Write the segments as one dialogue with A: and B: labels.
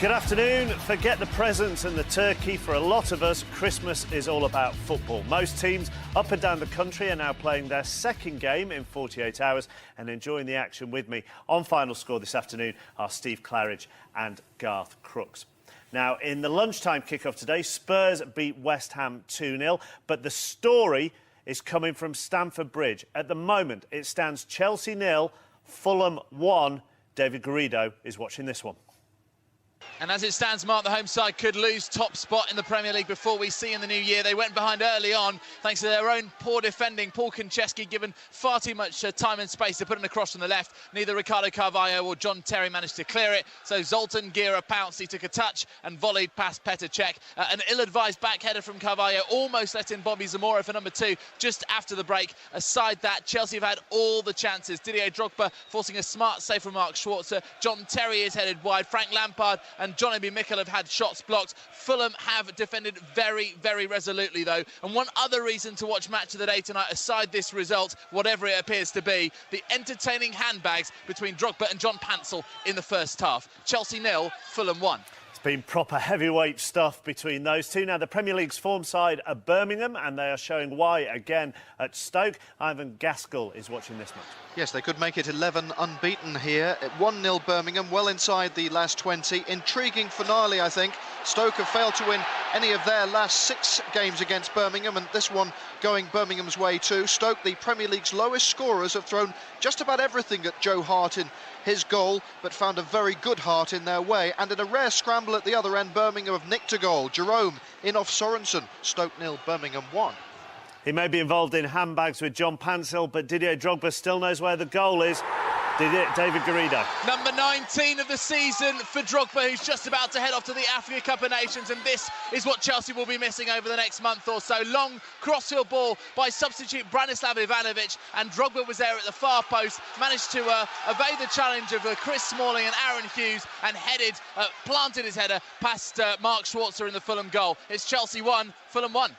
A: Good afternoon. Forget the presents and the turkey. For a lot of us, Christmas is all about football. Most teams up and down the country are now playing their second game in 48 hours and enjoying the action with me. On Final Score this afternoon are Steve Claridge and Garth Crooks. Now, in the lunchtime kick-off today, Spurs beat West Ham 2-0, but the story is coming from Stamford Bridge. At the moment, it stands Chelsea 0, Fulham 1. David Garrido is watching this one.
B: And as it stands, Mark, the home side could lose top spot in the Premier League before we see in the new year. They went behind early on thanks to their own poor defending. Paul Konchesky given far too much time and space to put an across from the left. Neither Ricardo Carvalho or John Terry managed to clear it. So Zoltan Gira pounced. He took a touch and volleyed past Petr Cech. An ill-advised back header from Carvalho almost let in Bobby Zamora for number 2 just after the break. Aside that, Chelsea have had all the chances. Didier Drogba forcing a smart save from Mark Schwarzer. John Terry is headed wide. Frank Lampard and John Obi Mikel have had shots blocked. Fulham have defended very, very resolutely, though. And one other reason to watch Match of the Day tonight, aside this result, whatever it appears to be, the entertaining handbags between Drogba and John Pansel in the first half. Chelsea 0, Fulham 1.
A: Been proper heavyweight stuff between those two. Now, the Premier League's form side are Birmingham, and they are showing why again at Stoke. Ivan Gaskell is watching this match.
C: Yes, they could make it 11 unbeaten here at 1-0 Birmingham, well inside the last 20. Intriguing finale, I think. Stoke have failed to win any of their last 6 games against Birmingham, and this one going Birmingham's way too. Stoke, the Premier League's lowest scorers, have thrown just about everything at Joe Hart in his goal, but found a very good Hart in their way. And in a rare scramble at the other end, Birmingham have nicked a goal. Jerome in off Sorensen. Stoke 0, Birmingham 1.
A: He may be involved in handbags with John Pansel, but Didier Drogba still knows where the goal is. David Garrido.
B: Number 19 of the season for Drogba, who's just about to head off to the Africa Cup of Nations, and this is what Chelsea will be missing over the next month or so. Long crossfield ball by substitute Branislav Ivanovic, and Drogba was there at the far post, managed to evade the challenge of Chris Smalling and Aaron Hughes, and planted his header past Mark Schwarzer in the Fulham goal. It's Chelsea 1, Fulham 1.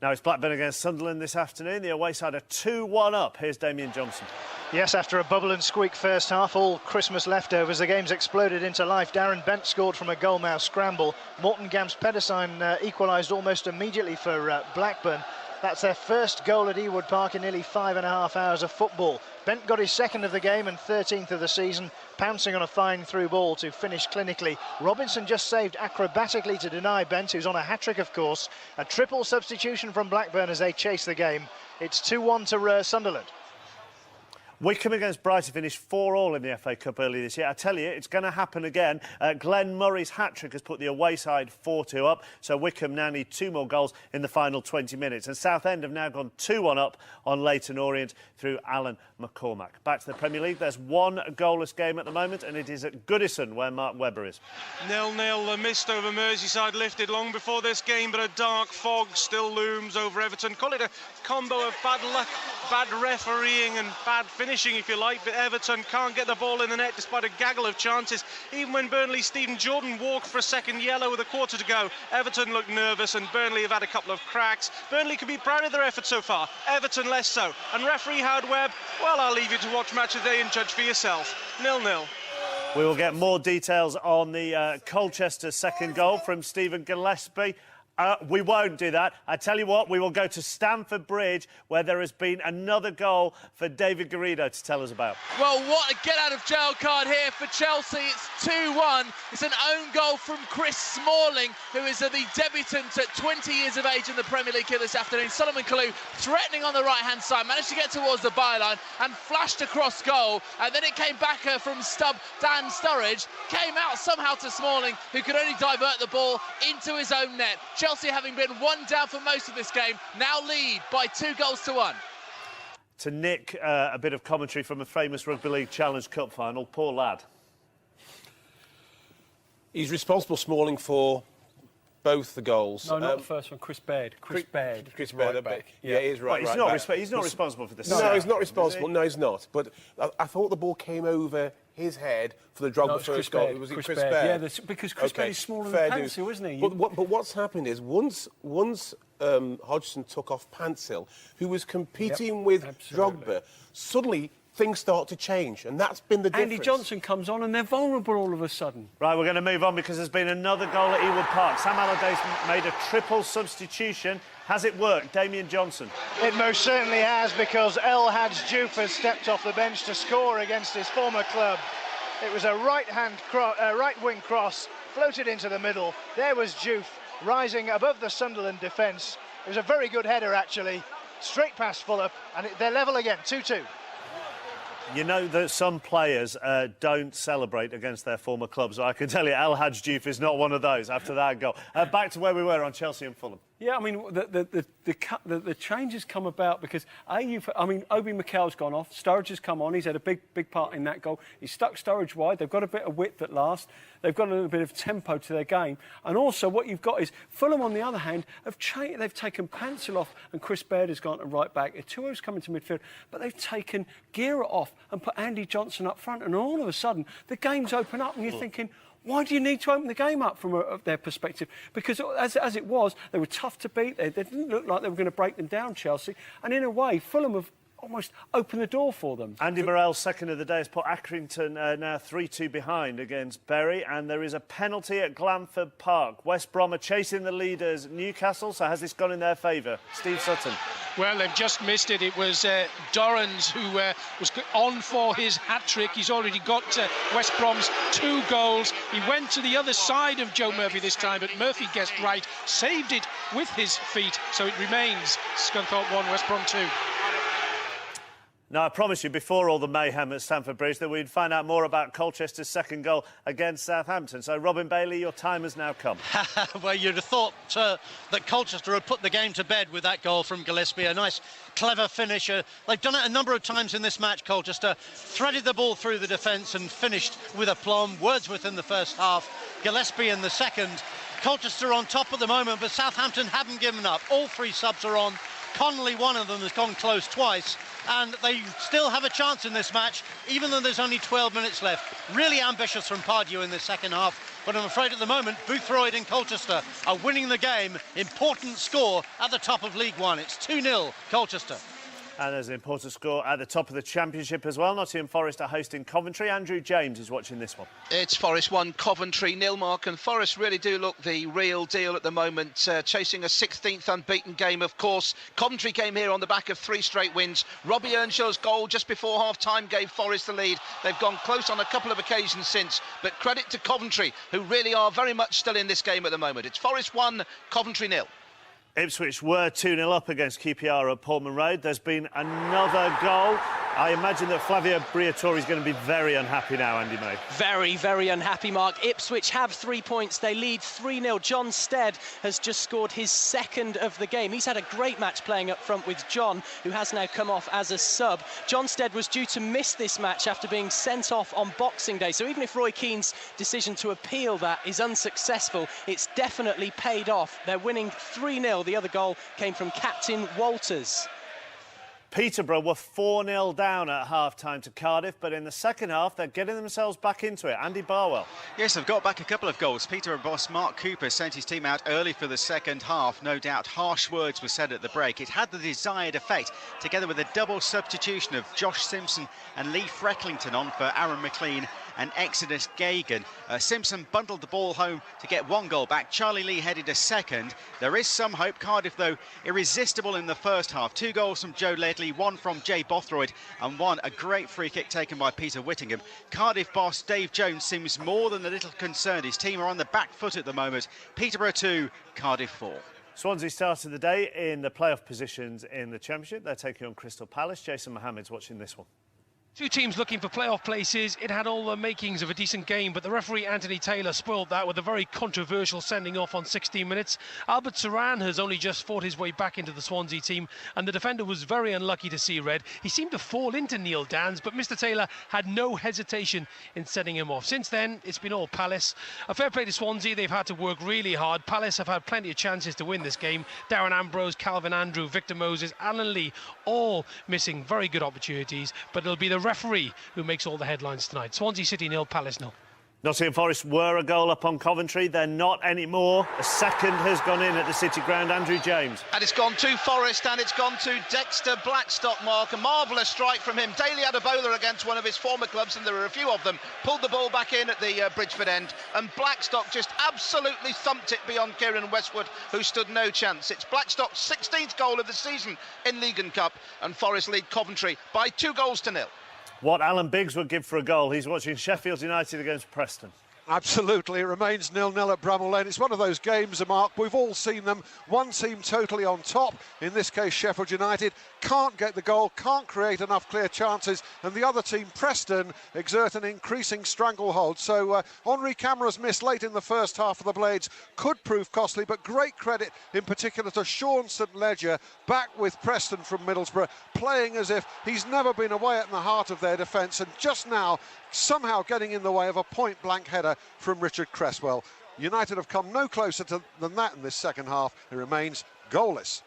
A: Now it's Blackburn against Sunderland this afternoon. The away side are 2-1 up. Here's Damien Johnson.
D: Yes, after a bubble and squeak first half, all Christmas leftovers, the game's exploded into life. Darren Bent scored from a goalmouth scramble. Morten Gamst-Pedersen equalised almost immediately for Blackburn. That's their first goal at Ewood Park in nearly 5.5 hours of football. Bent got his second of the game and 13th of the season, pouncing on a fine through ball to finish clinically. Robinson just saved acrobatically to deny Bent, who's on a hat-trick, of course. A triple substitution from Blackburn as they chase the game. It's 2-1 to Sunderland.
A: Wycombe against Brighton finished 4-4 in the FA Cup earlier this year. I tell you, it's going to happen again. Glenn Murray's hat-trick has put the away side 4-2 up, so Wycombe now need 2 more goals in the final 20 minutes. And Southend have now gone 2-1 up on Leyton Orient through Alan McCormack. Back to the Premier League, there's one goalless game at the moment, and it is at Goodison, where Mark Webber is.
E: 0-0, the mist over Merseyside lifted long before this game, but a dark fog still looms over Everton. Call it a combo of bad luck, bad refereeing and bad finishing, if you like, but Everton can't get the ball in the net despite a gaggle of chances. Even when Burnley's Stephen Jordan walked for a second yellow with a quarter to go, Everton looked nervous, and Burnley have had a couple of cracks. Burnley could be proud of their effort so far, Everton less so. And referee Howard Webb, well, I'll leave you to watch Match of the Day and judge for yourself. 0-0.
A: We will get more details on the Colchester second goal from Stephen Gillespie. We won't do that. I tell you what, we will go to Stamford Bridge, where there has been another goal for David Garrido to tell us about.
B: Well, what a get-out-of-jail card here for Chelsea. It's 2-1. It's an own goal from Chris Smalling, who is the debutant at 20 years of age in the Premier League here this afternoon. Solomon Kalou threatening on the right-hand side, managed to get towards the byline and flashed across goal. And then it came back from Dan Sturridge, came out somehow to Smalling, who could only divert the ball into his own net. Chelsea, having been 1 down for most of this game, now lead by 2-1.
A: To nick a bit of commentary from a famous Rugby League Challenge Cup final, poor lad.
F: He's responsible, Smalling, for both the goals.
G: No, not the first one. Chris Baird. Chris Baird,
F: right back. Yeah, he is right.
A: He's not responsible for the
F: No, he's not responsible. No, he's not. But I thought the ball came over his head for the Drogba first goal.
G: Was it Chris Baird? Yeah, because Chris Baird is smaller than Pansel, isn't he?
F: But what's happened is once Hodgson took off Pansel, who was competing with Drogba, suddenly things start to change, and that's been the difference.
G: Andy Johnson comes on and they're vulnerable all of a sudden.
A: Right, we're going to move on because there's been another goal at Ewood Park. Sam Allardyce made a triple substitution. Has it worked? Damien Johnson.
D: It most certainly has, because El Hadj Diouf has stepped off the bench to score against his former club. It was a right-wing cross, floated into the middle. There was Diouf rising above the Sunderland defence. It was a very good header, actually. Straight past Fulham, and they're level again, 2-2.
A: You know that some players don't celebrate against their former clubs. I can tell you El Hadj Diouf is not one of those after that goal. Back to where we were on Chelsea and Fulham.
G: Yeah, I mean, the changes come about because, Obi Mikel's gone off, Sturridge has come on, he's had a big part in that goal. He's stuck Sturridge wide, they've got a bit of width at last, they've got a little bit of tempo to their game. And also what you've got is, Fulham on the other hand, they've taken Pencil off and Chris Baird has gone to right back. Eto'o's coming to midfield, but they've taken Gira off and put Andy Johnson up front, and all of a sudden, the game's open up and you're thinking, why do you need to open the game up from their perspective? Because as it was, they were tough to beat. They didn't look like they were going to break them down, Chelsea. And in a way, Fulham have almost opened the door for them.
A: Andy Morell's second of the day has put Accrington now 3-2 behind against Bury, and there is a penalty at Glanford Park. West Brom are chasing the leaders, Newcastle, so has this gone in their favour? Steve Sutton.
H: Well, they've just missed it. It was Dorrans who was on for his hat-trick. He's already got West Brom's 2 goals. He went to the other side of Joe Murphy this time, but Murphy guessed right, saved it with his feet, so it remains Scunthorpe 1, West Brom 2.
A: Now, I promised you before all the mayhem at Stamford Bridge that we'd find out more about Colchester's second goal against Southampton. So, Robin Bailey, your time has now come.
I: Well, you'd have thought that Colchester had put the game to bed with that goal from Gillespie. A nice, clever finisher. They've done it a number of times in this match, Colchester. Threaded the ball through the defence and finished with aplomb. Wordsworth in the first half, Gillespie in the second. Colchester on top at the moment, but Southampton haven't given up. All 3 subs are on. Connolly, one of them, has gone close twice, and they still have a chance in this match, even though there's only 12 minutes left. Really ambitious from Pardew in the second half, but I'm afraid at the moment, Boothroyd and Colchester are winning the game. Important score at the top of League One. It's 2-0 Colchester.
A: And there's an important score at the top of the Championship as well. Nottingham Forest are hosting Coventry. Andrew James is watching this one.
J: It's Forest 1, Coventry 0, Mark, and Forest really do look the real deal at the moment, chasing a 16th unbeaten game, of course. Coventry came here on the back of 3 straight wins. Robbie Earnshaw's goal just before half-time gave Forest the lead. They've gone close on a couple of occasions since, but credit to Coventry, who really are very much still in this game at the moment. It's Forest 1, Coventry 0.
A: Ipswich were 2-0 up against QPR at Portman Road. There's been another goal. I imagine that Flavio Briatore is going to be very unhappy now, Andy May.
K: Very, very unhappy, Mark. Ipswich have 3 points. They lead 3-0. John Stead has just scored his second of the game. He's had a great match playing up front with John, who has now come off as a sub. John Stead was due to miss this match after being sent off on Boxing Day. So even if Roy Keane's decision to appeal that is unsuccessful, it's definitely paid off. They're winning 3-0. The other goal came from Captain Walters.
A: Peterborough were 4-0 down at half-time to Cardiff, but in the second half, they're getting themselves back into it. Andy Barwell.
L: Yes, they've got back a couple of goals. Peterborough boss Mark Cooper sent his team out early for the second half. No doubt harsh words were said at the break. It had the desired effect, together with a double substitution of Josh Simpson and Lee Frecklington on for Aaron McLean and Exodus Gagan. Simpson bundled the ball home to get 1 goal back. Charlie Lee headed a second. There is some hope. Cardiff, though, irresistible in the first half. 2 goals from Joe Ledley, 1 from Jay Bothroyd, and 1 a great free kick taken by Peter Whittingham. Cardiff boss Dave Jones seems more than a little concerned. His team are on the back foot at the moment. Peterborough 2, Cardiff 4.
A: Swansea started the day in the playoff positions in the Championship. They're taking on Crystal Palace. Jason Mohammed's watching this one.
E: 2 teams looking for playoff places. It had all the makings of a decent game, but the referee Anthony Taylor spoiled that with a very controversial sending off on 16 minutes. Albert Saran has only just fought his way back into the Swansea team, and the defender was very unlucky to see red. He seemed to fall into Neil Dans, but Mr Taylor had no hesitation in sending him off. Since then, it's been all Palace. A fair play to Swansea. They've had to work really hard. Palace have had plenty of chances to win this game. Darren Ambrose, Calvin Andrew, Victor Moses, Alan Lee, all missing very good opportunities, but it'll be the referee who makes all the headlines tonight. Swansea City 0, Palace 0.
A: Nottingham Forest were a goal up on Coventry. They're not anymore. A second has gone in at the City Ground. Andrew James.
J: And it's gone to Forest, and it's gone to Dexter Blackstock, Mark. A marvellous strike from him. Daly had a bowler against one of his former clubs, and there were a few of them. Pulled the ball back in at the Bridgeford end, and Blackstock just absolutely thumped it beyond Kieran Westwood, who stood no chance. It's Blackstock's 16th goal of the season in League and Cup, and Forest lead Coventry by 2-0.
A: What Alan Biggs would give for a goal. He's watching Sheffield United against Preston.
M: Absolutely, it remains 0-0 at Bramall Lane. It's one of those games, Mark, we've all seen them. One team totally on top, in this case Sheffield United, can't get the goal, can't create enough clear chances, and the other team, Preston, exert an increasing stranglehold. So Henri Camara's miss late in the first half of the Blades could prove costly, but great credit in particular to Sean St Ledger, back with Preston from Middlesbrough, playing as if he's never been away at the heart of their defence, and just now somehow getting in the way of a point-blank header from Richard Cresswell. United have come no closer than that in this second half. It remains goalless.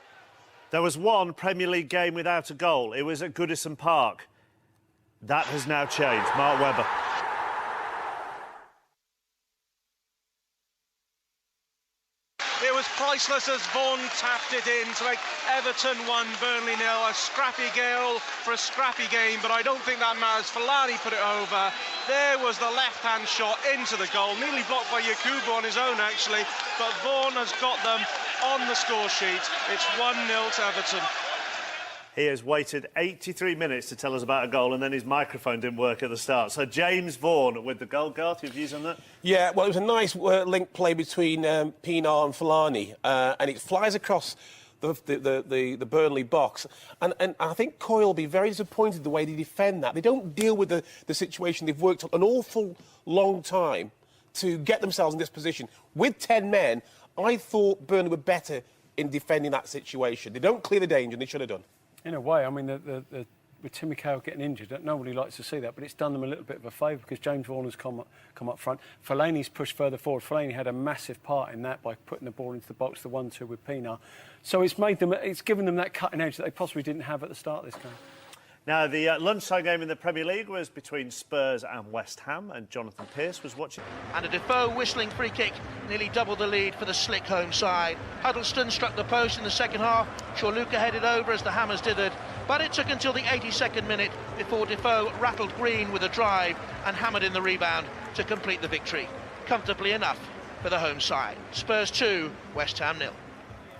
A: There was one Premier League game without a goal. It was at Goodison Park. That has now changed. Mark Webber.
E: It was priceless as Vaughan tapped it in to make Everton 1, Burnley 0. A scrappy goal for a scrappy game, but I don't think that matters. Fellaini put it over. There was the left-hand shot into the goal, nearly blocked by Yakubu on his own, actually. But Vaughan has got them on the score sheet. It's 1-0 to Everton.
A: He has waited 83 minutes to tell us about a goal, and then his microphone didn't work at the start. So James Vaughan with the goal. Garth, your views on that?
F: Yeah, well, it was a nice link play between Pienaar and Fellaini, and it flies across the Burnley box. And I think Coyle will be very disappointed the way they defend that. They don't deal with the situation. They've worked an awful long time to get themselves in this position. With 10 men, I thought Burnley were better in defending that situation. They don't clear the danger, and they should have done.
G: In a way, I mean, with Tim Gudgin getting injured, nobody likes to see that, but it's done them a little bit of a favour because James Vaughan has come up front. Fellaini's pushed further forward. Fellaini had a massive part in that by putting the ball into the box, the 1-2 with Pienaar. So it's given them that cutting edge that they possibly didn't have at the start of this game.
A: Now, the lunchtime game in the Premier League was between Spurs and West Ham, and Jonathan Pearce was watching.
J: And a Defoe whistling free kick nearly doubled the lead for the slick home side. Huddleston struck the post in the second half. Shorluka headed over as the Hammers did it. But it took until the 82nd minute before Defoe rattled Green with a drive and hammered in the rebound to complete the victory. Comfortably enough for the home side. Spurs 2, West Ham 0.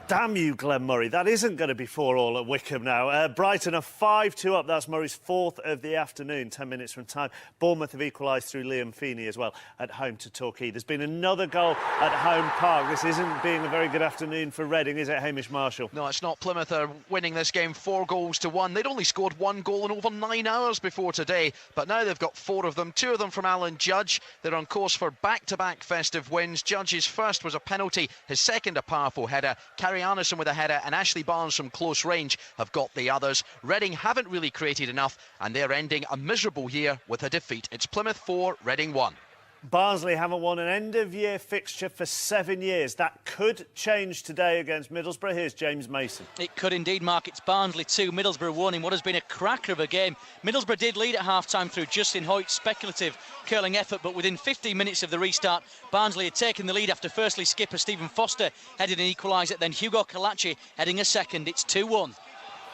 A: Damn you, Glenn Murray. That isn't going to be 4-4 at Wickham now. Brighton are 5-2 up. That's Murray's fourth of the afternoon, 10 minutes from time. Bournemouth have equalised through Liam Feeney as well at home to Torquay. There's been another goal at Home Park. This isn't being a very good afternoon for Reading, is it, Hamish Marshall?
J: No, it's not. Plymouth are winning this game 4-1. They'd only scored one goal in over 9 hours before today, but now they've got 4 of them, 2 of them from Alan Judge. They're on course for back-to-back festive wins. Judge's first was a penalty, his second a powerful header. Carrie Arneson with a header and Ashley Barnes from close range have got the others. Reading haven't really created enough, and they're ending a miserable year with a defeat. It's Plymouth 4, Reading 1.
A: Barnsley haven't won an end-of-year fixture for 7 years. That could change today against Middlesbrough. Here's James Mason.
N: It could indeed, Mark. It's Barnsley 2, Middlesbrough 1 in what has been a cracker of a game. Middlesbrough did lead at half-time through Justin Hoyt's speculative curling effort, but within 15 minutes of the restart, Barnsley had taken the lead after firstly skipper Stephen Foster headed an equaliser, then Hugo Kalachi heading a second. It's 2-1.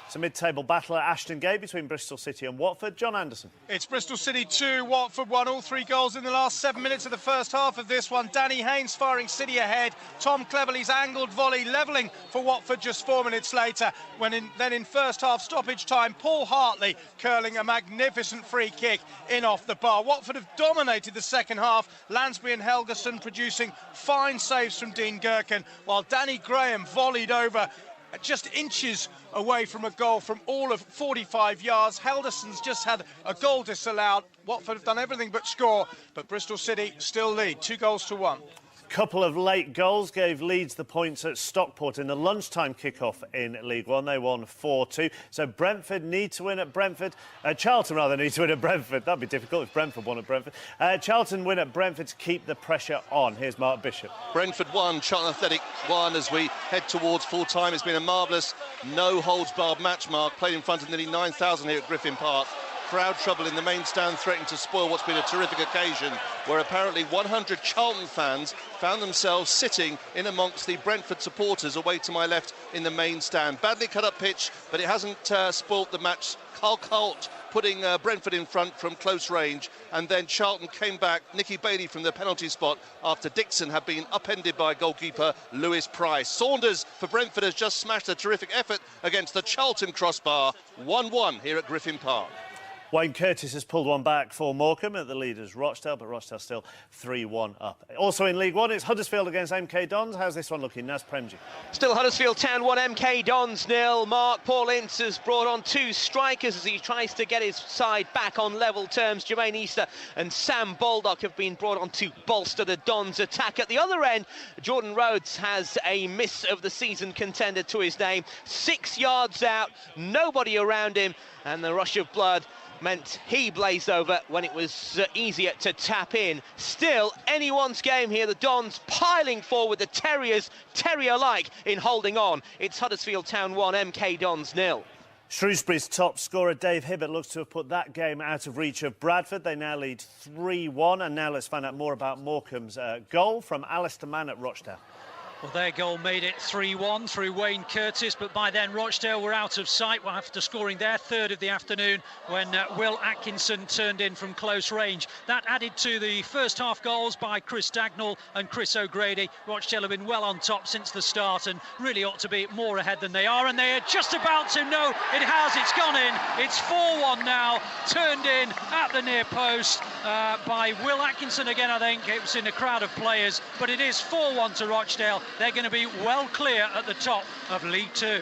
A: It's a mid-table battle at Ashton Gate between Bristol City and Watford. John Anderson.
O: It's Bristol City 2, Watford 1. All 3 goals in the last 7 minutes of the first half of this one. Danny Haynes firing City ahead. Tom Cleverley's angled volley levelling for Watford just 4 minutes later. Then in first half stoppage time, Paul Hartley curling a magnificent free kick in off the bar. Watford have dominated the second half. Lansbury and Helgeson producing fine saves from Dean Gherkin, while Danny Graham volleyed over just inches away from a goal from all of 45 yards. Helderson's just had a goal disallowed. Watford have done everything but score, but Bristol City still lead 2-1.
A: Couple of late goals gave Leeds the points at Stockport in the lunchtime kickoff in League One. They won 4-2. So Brentford need to win at Brentford. Charlton rather need to win at Brentford. That'd be difficult if Brentford won at Brentford. Charlton win at Brentford to keep the pressure on. Here's Mark Bishop.
P: Brentford 1, Charlton Athletic 1 as we head towards full time. It's been a marvellous, no-holds-barred match, Mark. Played in front of nearly 9,000 here at Griffin Park. crowd trouble in the main stand threatening to spoil what's been a terrific occasion, where apparently 100 Charlton fans found themselves sitting in amongst the Brentford supporters away to my left in the main stand. Badly cut up pitch, but it hasn't spoilt the match. Carl Colt putting Brentford in front from close range, and then Charlton came back. Nicky Bailey from the penalty spot after Dixon had been upended by goalkeeper Lewis Price. Saunders for Brentford has just smashed a terrific effort against the Charlton crossbar. 1-1 here at Griffin Park.
A: Wayne Curtis has pulled one back for Morecambe at the leaders Rochdale, but Rochdale still 3-1 up. Also in League One, it's Huddersfield against MK Dons. How's this one looking, Naz Premji?
Q: Still Huddersfield Town 1, MK Dons 0. Mark Paul Ince has brought on 2 strikers as he tries to get his side back on level terms. Jermaine Easter and Sam Baldock have been brought on to bolster the Dons' attack. At the other end, Jordan Rhodes has a miss of the season contender to his name. 6 yards out, nobody around him, and the rush of blood meant he blazed over when it was easier to tap in. Still, anyone's game here. The Dons piling forward, the Terriers, terrier-like in holding on. It's Huddersfield Town 1, MK Dons 0.
A: Shrewsbury's top scorer Dave Hibbert looks to have put that game out of reach of Bradford. They now lead 3-1, and now let's find out more about Morecambe's goal from Alistair Mann at Rochdale.
R: Well, their goal made it 3-1 through Wayne Curtis, but by then Rochdale were out of sight after scoring their third of the afternoon when Will Atkinson turned in from close range. That added to the first half goals by Chris Dagnall and Chris O'Grady. Rochdale have been well on top since the start and really ought to be more ahead than they are, and they are just about to. No, it has, it's gone in. It's 4-1 now, turned in at the near post by Will Atkinson again, I think. It was in a crowd of players, but it is 4-1 to Rochdale. They're going to be well clear at the top of League Two.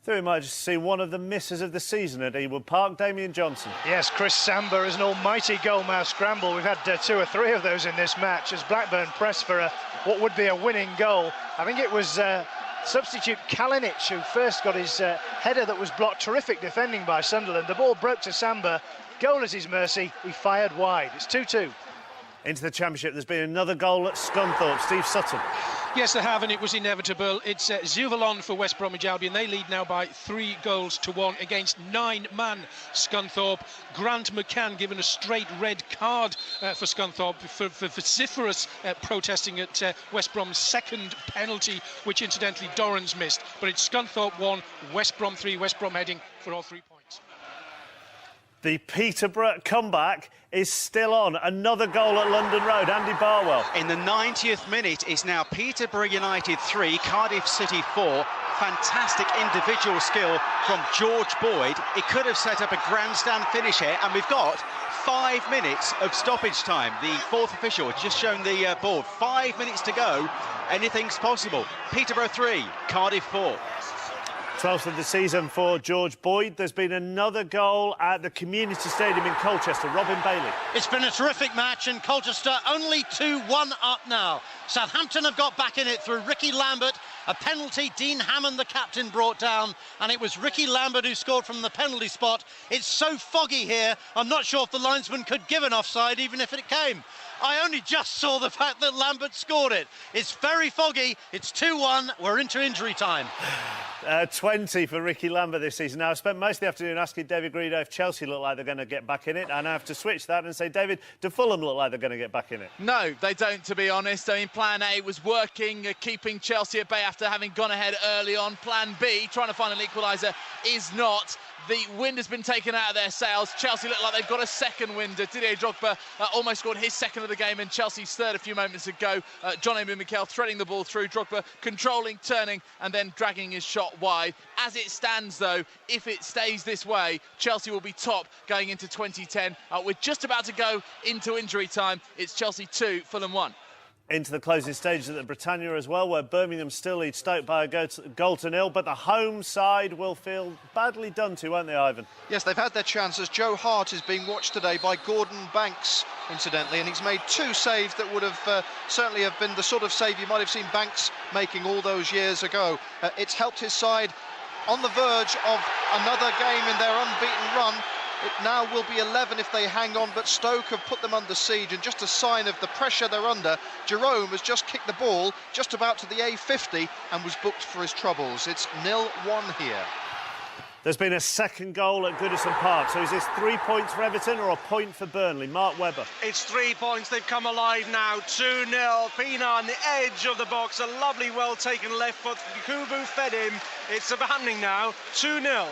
A: Through him, I just see one of the misses of the season at Ewood Park, Damien Johnson.
D: Yes, Chris Samba is an almighty goalmouth scramble. We've had 2 or 3 of those in this match as Blackburn pressed for what would be a winning goal. I think it was substitute Kalinic who first got his header that was blocked. Terrific defending by Sunderland. The ball broke to Samba. Goal at his mercy. He fired wide. It's 2-2.
A: Into the Championship, there's been another goal at Scunthorpe. Steve Sutton.
H: Yes, they have, and it was inevitable. It's Zuvalon for West Bromwich Albion. They lead now by 3-1 against 9-man Scunthorpe. Grant McCann given a straight red card for Scunthorpe for vociferous protesting at West Brom's second penalty, which incidentally Dorrans missed. But it's Scunthorpe 1, West Brom 3, West Brom heading for all 3 points.
A: The Peterborough comeback is still on. Another goal at London Road. Andy Barwell.
L: In the 90th minute, it's now Peterborough United 3, Cardiff City 4. Fantastic individual skill from George Boyd. It could have set up a grandstand finish here, and we've got 5 minutes of stoppage time. The fourth official has just shown the board. 5 minutes to go. Anything's possible. Peterborough 3, Cardiff 4.
A: 12th of the season for George Boyd. There's been another goal at the Community Stadium in Colchester. Robin Bailey.
I: It's been a terrific match, and Colchester only 2-1 up now. Southampton have got back in it through Ricky Lambert. A penalty, Dean Hammond, the captain, brought down, and it was Ricky Lambert who scored from the penalty spot. It's so foggy here, I'm not sure if the linesman could give an offside even if it came. I only just saw the fact that Lambert scored it. It's very foggy. It's 2-1. We're into injury time.
A: 20 for Ricky Lambert this season. Now, I spent most of the afternoon asking David Greedo if Chelsea look like they're going to get back in it, and I have to switch that and say, David, do Fulham look like they're going to get back in it?
B: No, they don't, to be honest. I mean, Plan A was working, keeping Chelsea at bay after having gone ahead early on. Plan B, trying to find an equaliser, is not. The wind has been taken out of their sails. Chelsea look like they've got a second wind. Didier Drogba almost scored his second of the game, and Chelsea's third a few moments ago. John Obi Mikel threading the ball through. Drogba controlling, turning, and then dragging his shot wide. As it stands, though, if it stays this way, Chelsea will be top going into 2010. We're just about to go into injury time. It's Chelsea 2, Fulham 1.
A: Into the closing stages at the Britannia as well, where Birmingham still lead Stoke by a goal to nil, but the home side will feel badly done to, won't they, Ivan?
C: Yes, they've had their chances. Joe Hart is being watched today by Gordon Banks, incidentally, and he's made 2 saves that would have certainly have been the sort of save you might have seen Banks making all those years ago. It's helped his side on the verge of another game in their unbeaten run. It now will be 11 if they hang on, but Stoke have put them under siege, and just a sign of the pressure they're under, Jerome has just kicked the ball just about to the A50 and was booked for his troubles. It's 0-1 here.
A: There's been a second goal at Goodison Park. So is this 3 points for Everton or a point for Burnley? Mark Webber.
E: It's 3 points. They've come alive now. 2-0. Pina on the edge of the box. A lovely, well-taken left foot. Kubu fed him. It's happening now. 2-0.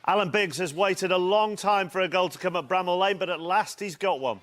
A: Alan Biggs has waited a long time for a goal to come at Bramall Lane, but at last he's got one.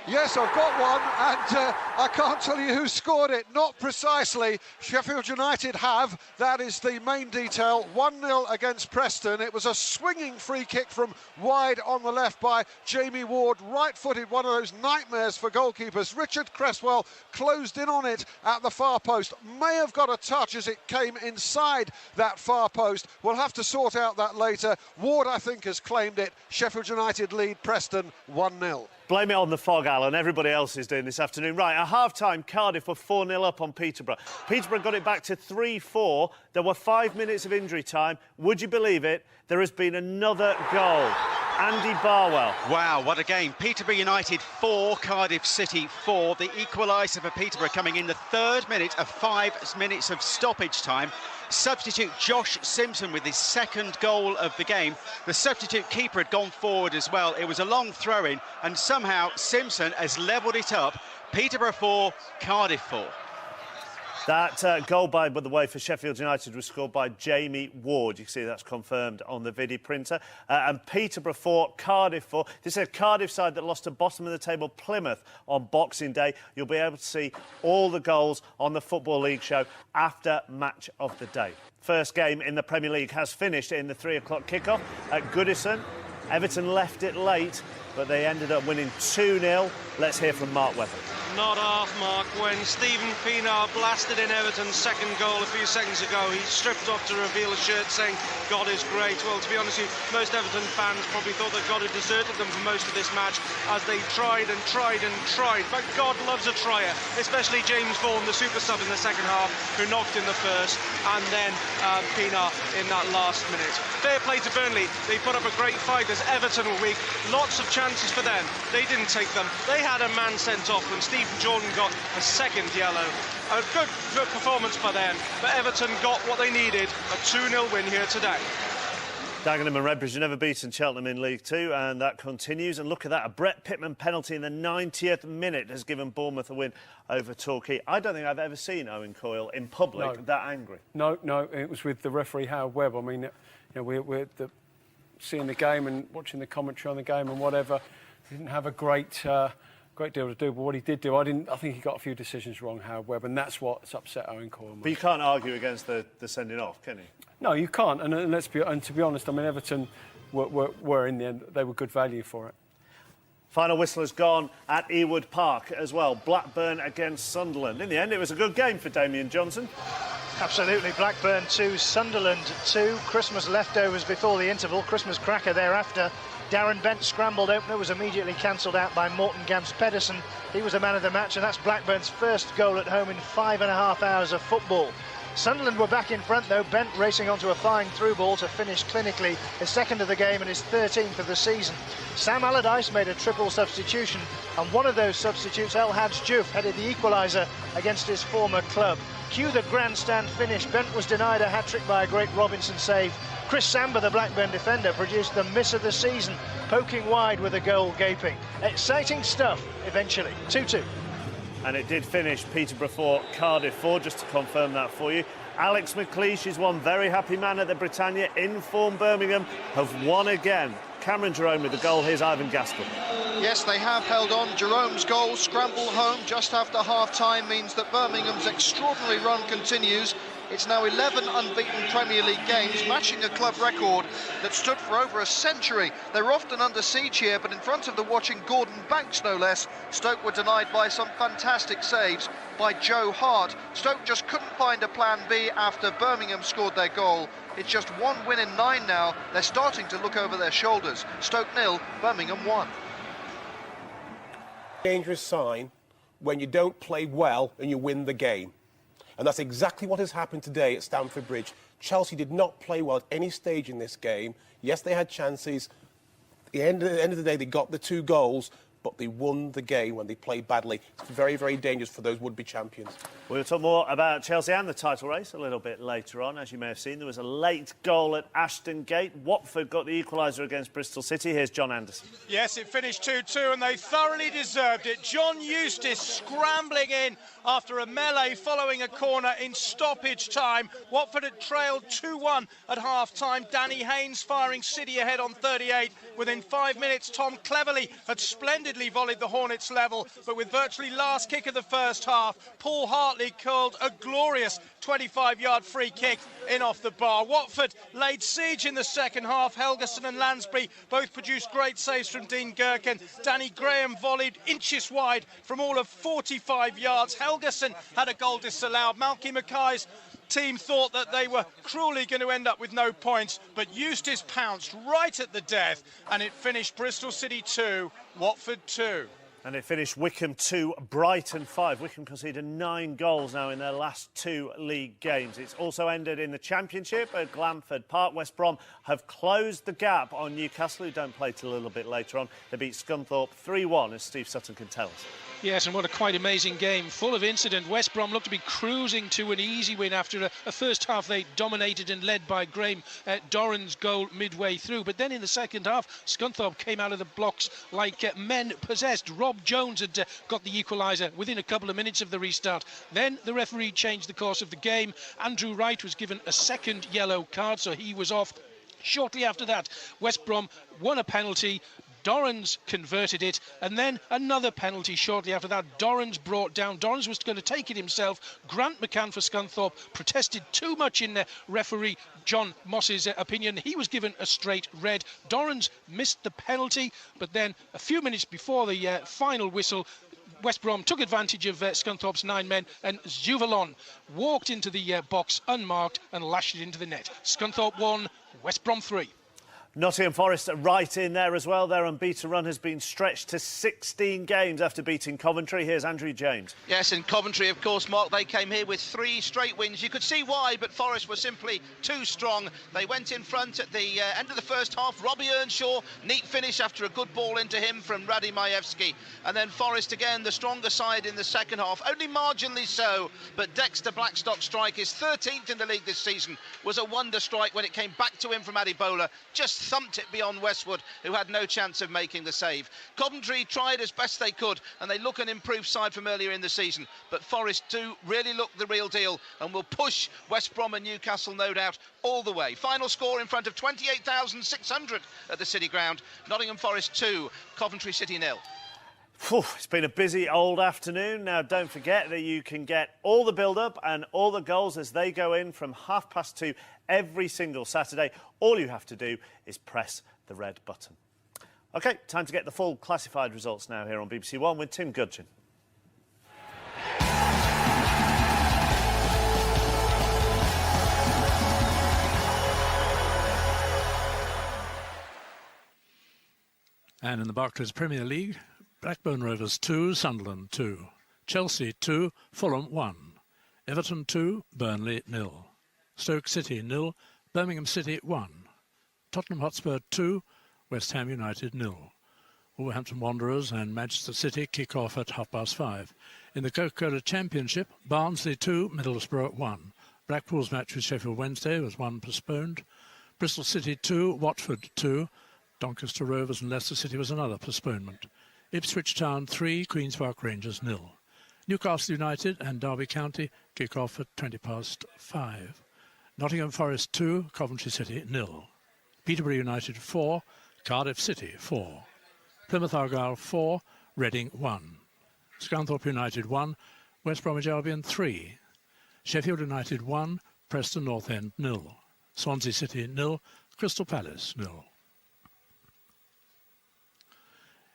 M: Yes, I've got one, and I can't tell you who scored it. Not precisely. Sheffield United have. That is the main detail. 1-0 against Preston. It was a swinging free kick from wide on the left by Jamie Ward. Right-footed, one of those nightmares for goalkeepers. Richard Cresswell closed in on it at the far post. May have got a touch as it came inside that far post. We'll have to sort out that later. Ward, I think, has claimed it. Sheffield United lead Preston 1-0.
A: Blame it on the fog, Alan. Everybody else is doing this afternoon. Right, at half-time, Cardiff were 4-0 up on Peterborough. Peterborough got it back to 3-4. There were 5 minutes of injury time. Would you believe it? There has been another goal. Andy Barwell.
L: Wow, what a game. Peterborough United 4, Cardiff City 4. The equaliser for Peterborough coming in the 3rd minute of 5 minutes of stoppage time. Substitute Josh Simpson with his 2nd goal of the game. The substitute keeper had gone forward as well. It was a long throw-in, and somehow Simpson has levelled it up. Peterborough 4, Cardiff 4.
A: That goal, by the way, for Sheffield United was scored by Jamie Ward. You can see that's confirmed on the video printer. And Peterborough 4, Cardiff 4. This is a Cardiff side that lost to bottom of the table Plymouth on Boxing Day. You'll be able to see all the goals on the Football League show after match of the day. First game in the Premier League has finished in the 3 o'clock kickoff at Goodison. Everton left it late, but they ended up winning 2-0. Let's hear from Mark Webber.
E: Not half, Mark. When Stephen Pienaar blasted in Everton's 2nd goal a few seconds ago, he stripped off to reveal a shirt saying, God is great. Well, to be honest with you, most Everton fans probably thought that God had deserted them for most of this match as they tried and tried and tried. But God loves a trier, especially James Vaughan, the super sub in the second half, who knocked in the first, and then Pienaar in that last minute. Fair play to Burnley. They put up a great fight as Everton were weak. Lots of chances for them. They didn't take them. They had a man sent off when Stephen Jordan got a 2nd yellow. A good performance by them, but Everton got what they needed, a 2-0 win here today.
A: Dagenham and Redbridge have never beaten Cheltenham in League Two, and that continues. And look at that, a Brett Pitman penalty in the 90th minute has given Bournemouth a win over Torquay. I don't think I've ever seen Owen Coyle in public that angry.
G: No, it was with the referee Howard Webb. I mean, you know, we're seeing the game and watching the commentary on the game and whatever. He didn't have a great deal to do, but what he did do, I think he got a few decisions wrong, Howard Webb, and that's what's upset Owen Coyle.
A: But you can't argue against the sending off, can you?
G: No, you can't. And to be honest, I mean, Everton were in the end, they were good value for it.
A: Final whistle has gone at Ewood Park as well. Blackburn against Sunderland. In the end, it was a good game for Damien Johnson.
D: Absolutely. Blackburn 2, Sunderland 2. Christmas leftovers before the interval. Christmas cracker thereafter. Darren Bent's scrambled opener was immediately cancelled out by Morton Gams-Pedersen. He was the man of the match, and that's Blackburn's first goal at home in 5.5 hours of football. Sunderland were back in front though, Bent racing onto a fine through ball to finish clinically his 2nd of the game and his 13th of the season. Sam Allardyce made a triple substitution, and one of those substitutes, El Hadj Diouf, headed the equaliser against his former club. Cue the grandstand finish. Bent was denied a hat-trick by a great Robinson save. Chris Samba, the Blackburn defender, produced the miss of the season, poking wide with a goal gaping. Exciting stuff, eventually. 2-2.
A: And it did finish Peterborough 4, Cardiff 4, just to confirm that for you. Alex McLeish is one very happy man at the Britannia. In form Birmingham have won again. Cameron Jerome with the goal. Here's Ivan Gaskell.
C: Yes, they have held on. Jerome's goal, scramble home just after half-time, means that Birmingham's extraordinary run continues. It's now 11 unbeaten Premier League games, matching a club record that stood for over a century. They're often under siege here, but in front of the watching Gordon Banks, no less, Stoke were denied by some fantastic saves by Joe Hart. Stoke just couldn't find a plan B after Birmingham scored their goal. It's just 1 win in 9 now. They're starting to look over their shoulders. Stoke 0, Birmingham 1.
F: Dangerous sign when you don't play well and you win the game. And that's exactly what has happened today at Stamford Bridge. Chelsea did not play well at any stage in this game. Yes, they had chances. At the end of the day, they got the 2 goals, but they won the game when they played badly. It's very, very dangerous for those would-be champions.
A: We'll talk more about Chelsea and the title race a little bit later on. As you may have seen, there was a late goal at Ashton Gate. Watford got the equaliser against Bristol City. Here's John Anderson.
O: Yes, it finished 2-2 and they thoroughly deserved it. John Eustace scrambling in after a melee following a corner in stoppage time. Watford had trailed 2-1 at half-time. Danny Haynes firing City ahead on 38. Within 5 minutes, Tom Cleverley had splendidly volleyed the Hornets level, but with virtually last kick of the first half, Paul Hartley curled a glorious 25-yard free kick in off the bar. Watford laid siege in the second half. Helgeson and Lansbury both produced great saves from Dean Gherkin. Danny Graham volleyed inches wide from all of 45 yards. Helgeson had a goal disallowed. Malky Mackay's team thought that they were cruelly going to end up with no points, but Eustace pounced right at the death, and it finished Bristol City 2, Watford 2.
A: And it finished Wycombe 2, Brighton 5. Wycombe conceded 9 goals now in their last 2 league games. It's also ended in the Championship at Glanford Park. West Brom have closed the gap on Newcastle, who don't play till a little bit later on. They beat Scunthorpe 3-1, as Steve Sutton can tell us.
H: Yes, and what a quite amazing game, full of incident. West Brom looked to be cruising to an easy win after a first half they dominated and led by Graham Doran's goal midway through. But then in the second half, Scunthorpe came out of the blocks like men possessed. Rob Jones had got the equaliser within a couple of minutes of the restart. Then the referee changed the course of the game. Andrew Wright was given a second yellow card, so he was off. Shortly after that, West Brom won a penalty. Dorrans converted it, and then another penalty shortly after that. Dorrans brought down. Dorrans was going to take it himself. Grant McCann for Scunthorpe protested too much in referee John Moss's opinion. He was given a straight red. Dorrans missed the penalty, but then a few minutes before the final whistle, West Brom took advantage of Scunthorpe's 9 men, and Zuvalon walked into the box unmarked and lashed it into the net. Scunthorpe 1, West Brom 3.
A: Nottingham Forest right in there as well. Their unbeaten run has been stretched to 16 games after beating Coventry. Here's Andrew James.
J: Yes, in Coventry, of course, Mark, they came here with 3 straight wins. You could see why, but Forest were simply too strong. They went in front at the end of the first half. Robbie Earnshaw, neat finish after a good ball into him from Radi Majewski. And then Forest again, the stronger side in the second half, only marginally so. But Dexter Blackstock's strike, his 13th in the league this season, was a wonder strike when it came back to him from Adibola. Just thumped it beyond Westwood, who had no chance of making the save. Coventry tried as best they could, and they look an improved side from earlier in the season, but Forest do really look the real deal and will push West Brom and Newcastle, no doubt, all the way. Final score in front of 28,600 at the City Ground. Nottingham Forest 2, Coventry City 0.
A: It's been a busy old afternoon. Now, don't forget that you can get all the build-up and all the goals as they go in from 2:30 every single Saturday. All you have to do is press the red button. OK, time to get the full classified results now here on BBC One with Tim Gudgin.
R: And in the Barclays Premier League, Blackburn Rovers 2, Sunderland 2, Chelsea 2, Fulham 1, Everton 2, Burnley 0, Stoke City 0, Birmingham City 1, Tottenham Hotspur 2, West Ham United 0. Wolverhampton Wanderers and Manchester City kick off at 5:30. In the Coca-Cola Championship, Barnsley 2, Middlesbrough 1. Blackpool's match with Sheffield Wednesday was 1 postponed. Bristol City 2, Watford 2. Doncaster Rovers and Leicester City was another postponement. Ipswich Town 3, Queen's Park Rangers 0. Newcastle United and Derby County kick off at 5:20. Nottingham Forest 2, Coventry City 0. Peterborough United 4, Cardiff City 4. Plymouth Argyle 4, Reading 1. Scunthorpe United 1, West Bromwich Albion 3. Sheffield United 1, Preston North End 0. Swansea City 0, Crystal Palace 0.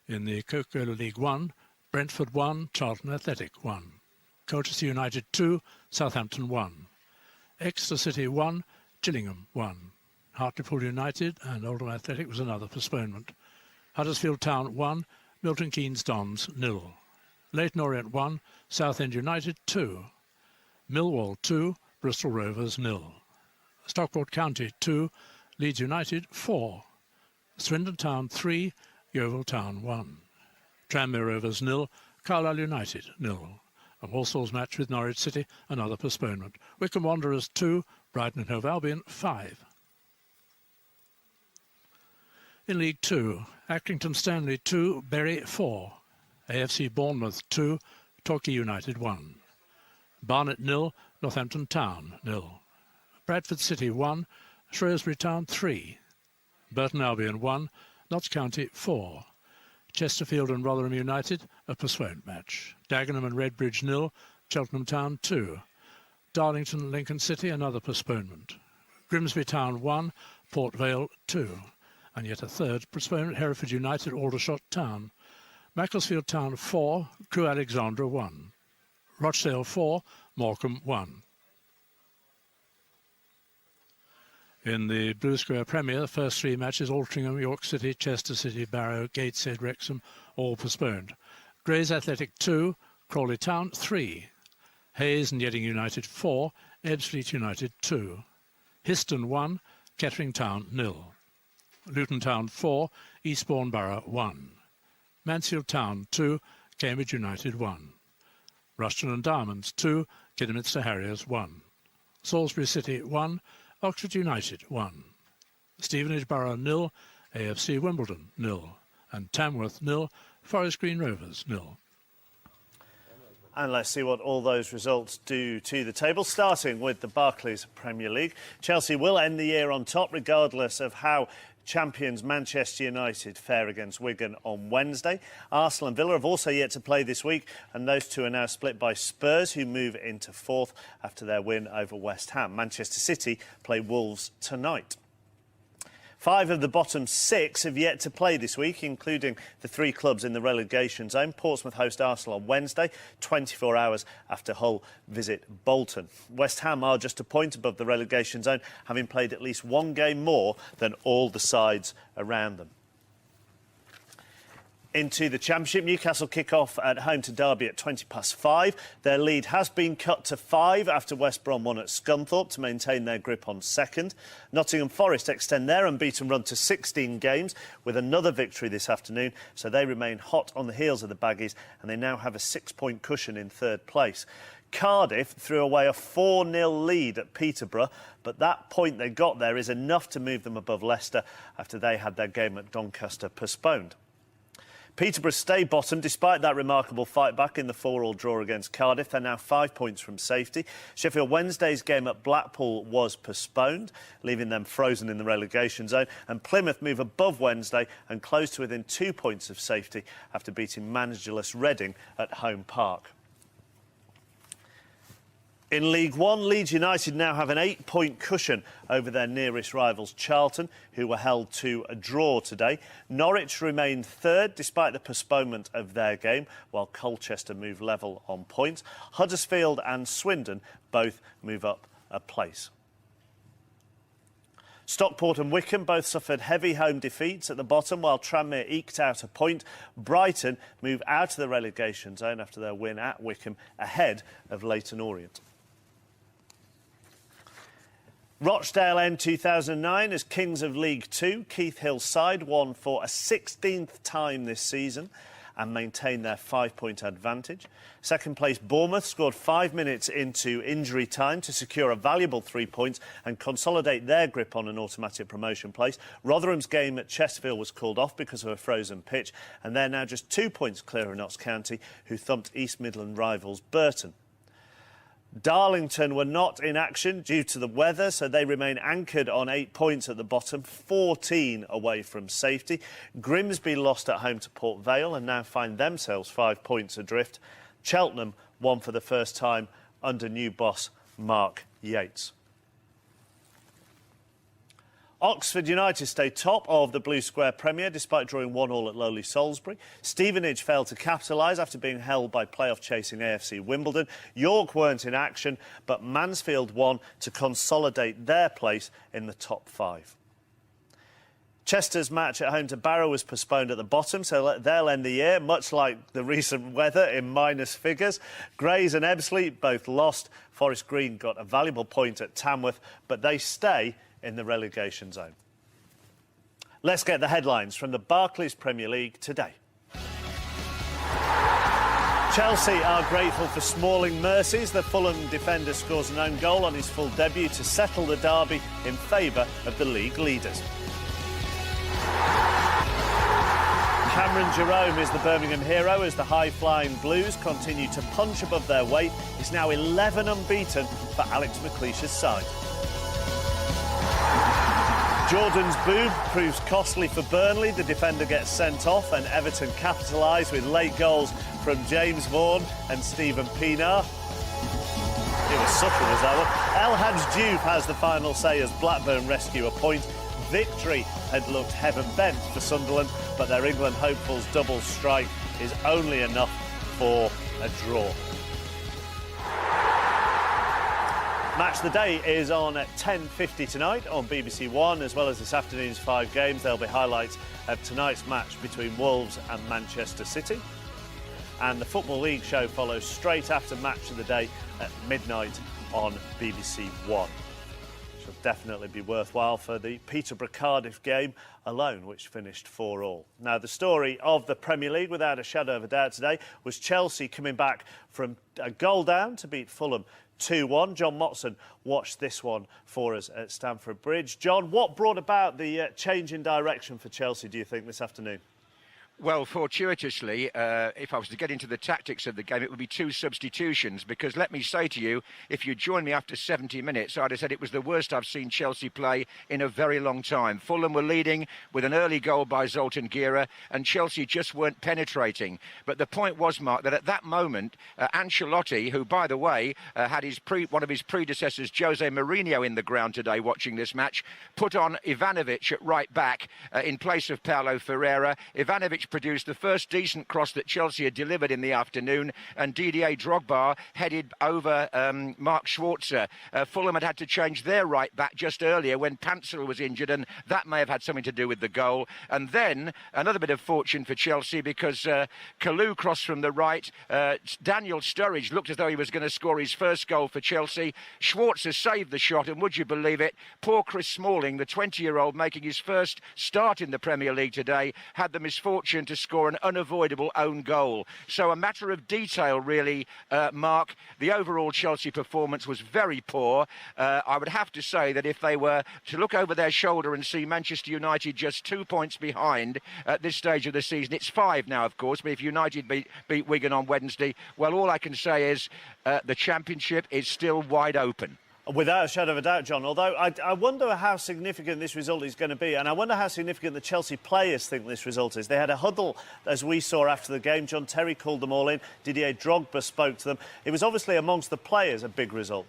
R: In the Coca-Cola League 1, Brentford 1, Charlton Athletic 1. Colchester United 2, Southampton 1. Exeter City 1, Gillingham 1. Hartlepool United and Oldham Athletic was another postponement. Huddersfield Town 1, Milton Keynes Dons 0. Leyton Orient 1, Southend United 2. Millwall 2, Bristol Rovers 0. Stockport County 2, Leeds United 4. Swindon Town 3, Yeovil Town 1.
S: Tranmere Rovers 0, Carlisle United 0. A Walsall's match with Norwich City, another postponement. Wycombe Wanderers 2, Brighton and Hove Albion 5. In League 2, Accrington Stanley 2, Bury 4. AFC Bournemouth 2, Torquay United 1. Barnet 0, Northampton Town 0. Bradford City 1, Shrewsbury Town 3. Burton Albion 1, Notts County 4. Chesterfield and Rotherham United, a postponed match. Dagenham and Redbridge 0, Cheltenham Town 2. Darlington Lincoln City, another postponement. Grimsby Town 1, Port Vale 2. And yet a third postponement, Hereford United, Aldershot Town. Macclesfield Town 4, Crewe Alexandra 1. Rochdale 4, Morecambe 1. In the Blue Square Premier, the first three matches, Altrincham, York City, Chester City, Barrow, Gateshead, Wrexham, all postponed. Grays Athletic 2, Crawley Town 3. Hayes and Yedding United 4, Ebbsfleet United 2. Histon 1, Kettering Town 0. Luton Town 4, Eastbourne Borough 1. Mansfield Town 2, Cambridge United 1. Rushton and Diamonds 2, Kidderminster Harriers 1. Salisbury City 1, Oxford United 1. Stevenage Borough 0, AFC Wimbledon 0. And Tamworth 0, Forest Green Rovers 0.
A: And let's see what all those results do to the table, starting with the Barclays Premier League. Chelsea will end the year on top, regardless of how champions Manchester United fare against Wigan on Wednesday. Arsenal and Villa have also yet to play this week, and those two are now split by Spurs, who move into fourth after their win over West Ham. Manchester City play Wolves tonight. 5 of the bottom 6 have yet to play this week, including the 3 clubs in the relegation zone. Portsmouth host Arsenal on Wednesday, 24 hours after Hull visit Bolton. West Ham are just a point above the relegation zone, having played at least 1 game more than all the sides around them. Into the Championship, Newcastle kick off at home to Derby at 5:20. Their lead has been cut to 5 after West Brom won at Scunthorpe to maintain their grip on second. Nottingham Forest extend their unbeaten run to 16 games with another victory this afternoon, so they remain hot on the heels of the Baggies, and they now have a 6-point cushion in third place. Cardiff threw away a 4-0 lead at Peterborough, but that point they got there is enough to move them above Leicester after they had their game at Doncaster postponed. Peterborough stay bottom despite that remarkable fight back in the 4-4 draw against Cardiff. They're now 5 points from safety. Sheffield Wednesday's game at Blackpool was postponed, leaving them frozen in the relegation zone. And Plymouth move above Wednesday and close to within 2 points of safety after beating managerless Reading at Home Park. In League One, Leeds United now have an 8-point cushion over their nearest rivals, Charlton, who were held to a draw today. Norwich remain third despite the postponement of their game, while Colchester move level on points. Huddersfield and Swindon both move up a place. Stockport and Wycombe both suffered heavy home defeats at the bottom, while Tranmere eked out a point. Brighton move out of the relegation zone after their win at Wycombe, ahead of Leyton Orient. Rochdale end 2009 as kings of League Two. Keith Hill's side won for a 16th time this season and maintained their 5-point advantage. Second place Bournemouth scored 5 minutes into injury time to secure a valuable 3 points and consolidate their grip on an automatic promotion place. Rotherham's game at Chesterfield was called off because of a frozen pitch, and they're now just 2 points clear of Notts County, who thumped East Midland rivals Burton. Darlington were not in action due to the weather, so they remain anchored on 8 points at the bottom, 14 away from safety. Grimsby lost at home to Port Vale and now find themselves 5 points adrift. Cheltenham won for the first time under new boss Mark Yates. Oxford United stay top of the Blue Square Premier despite drawing 1-1 at lowly Salisbury. Stevenage failed to capitalise after being held by playoff-chasing AFC Wimbledon. York weren't in action, but Mansfield won to consolidate their place in the top 5. Chester's match at home to Barrow was postponed at the bottom, so they'll end the year, much like the recent weather, in minus figures. Grays and Ebbsfleet both lost. Forest Green got a valuable point at Tamworth, but they stay in the relegation zone. Let's get the headlines from the Barclays Premier League today. Chelsea are grateful for Smalling mercies. The Fulham defender scores an own goal on his full debut to settle the derby in favour of the league leaders. Cameron Jerome is the Birmingham hero as the high-flying Blues continue to punch above their weight. It's now 11 unbeaten for Alex McLeish's side. Jordan's boob proves costly for Burnley. The defender gets sent off and Everton capitalise with late goals from James Vaughan and Stephen Pienaar. It was subtle, was that one? El Hadj Diouf has the final say as Blackburn rescue a point. Victory had looked heaven-bent for Sunderland, but their England hopefuls' double strike is only enough for a draw. Match of the Day is on at 10:50 tonight on BBC One, as well as this afternoon's 5 games. There'll be highlights of tonight's match between Wolves and Manchester City. And the Football League show follows straight after Match of the Day at midnight on BBC One. It'll definitely be worthwhile for the Peterborough-Cardiff game alone, which finished 4-4. Now, the story of the Premier League, without a shadow of a doubt today, was Chelsea coming back from a goal down to beat Fulham 2-1. John Motson watched this one for us at Stamford Bridge. John, what brought about the change in direction for Chelsea, do you think, this afternoon?
T: Well, fortuitously, if I was to get into the tactics of the game, it would be 2 substitutions, because let me say to you, if you joined me after 70 minutes, I'd have said it was the worst I've seen Chelsea play in a very long time. Fulham were leading with an early goal by Zoltan Gera, and Chelsea just weren't penetrating. But the point was, Mark, that at that moment, Ancelotti, who, by the way, had one of his predecessors, Jose Mourinho, in the ground today watching this match, put on Ivanovic at right back in place of Paulo Ferreira. Ivanovic produced the first decent cross that Chelsea had delivered in the afternoon, and Didier Drogba headed over Mark Schwarzer. Fulham had to change their right back just earlier when Pansel was injured, and that may have had something to do with the goal. And then another bit of fortune for Chelsea, because Kalou crossed from the right. Daniel Sturridge looked as though he was going to score his first goal for Chelsea. Schwarzer saved the shot, and would you believe it, poor Chris Smalling, the 20-year-old making his first start in the Premier League today, had the misfortune to score an unavoidable own goal. So a matter of detail, really, Mark. The overall Chelsea performance was very poor. I would have to say that if they were to look over their shoulder and see Manchester United just 2 points behind at this stage of the season, it's 5 now, of course, but if United beat Wigan on Wednesday, well, all I can say is the Championship is still wide open.
A: Without a shadow of a doubt, John, although I wonder how significant this result is going to be, and I wonder how significant the Chelsea players think this result is. They had a huddle, as we saw after the game. John Terry called them all in. Didier Drogba spoke to them. It was obviously amongst the players a big result.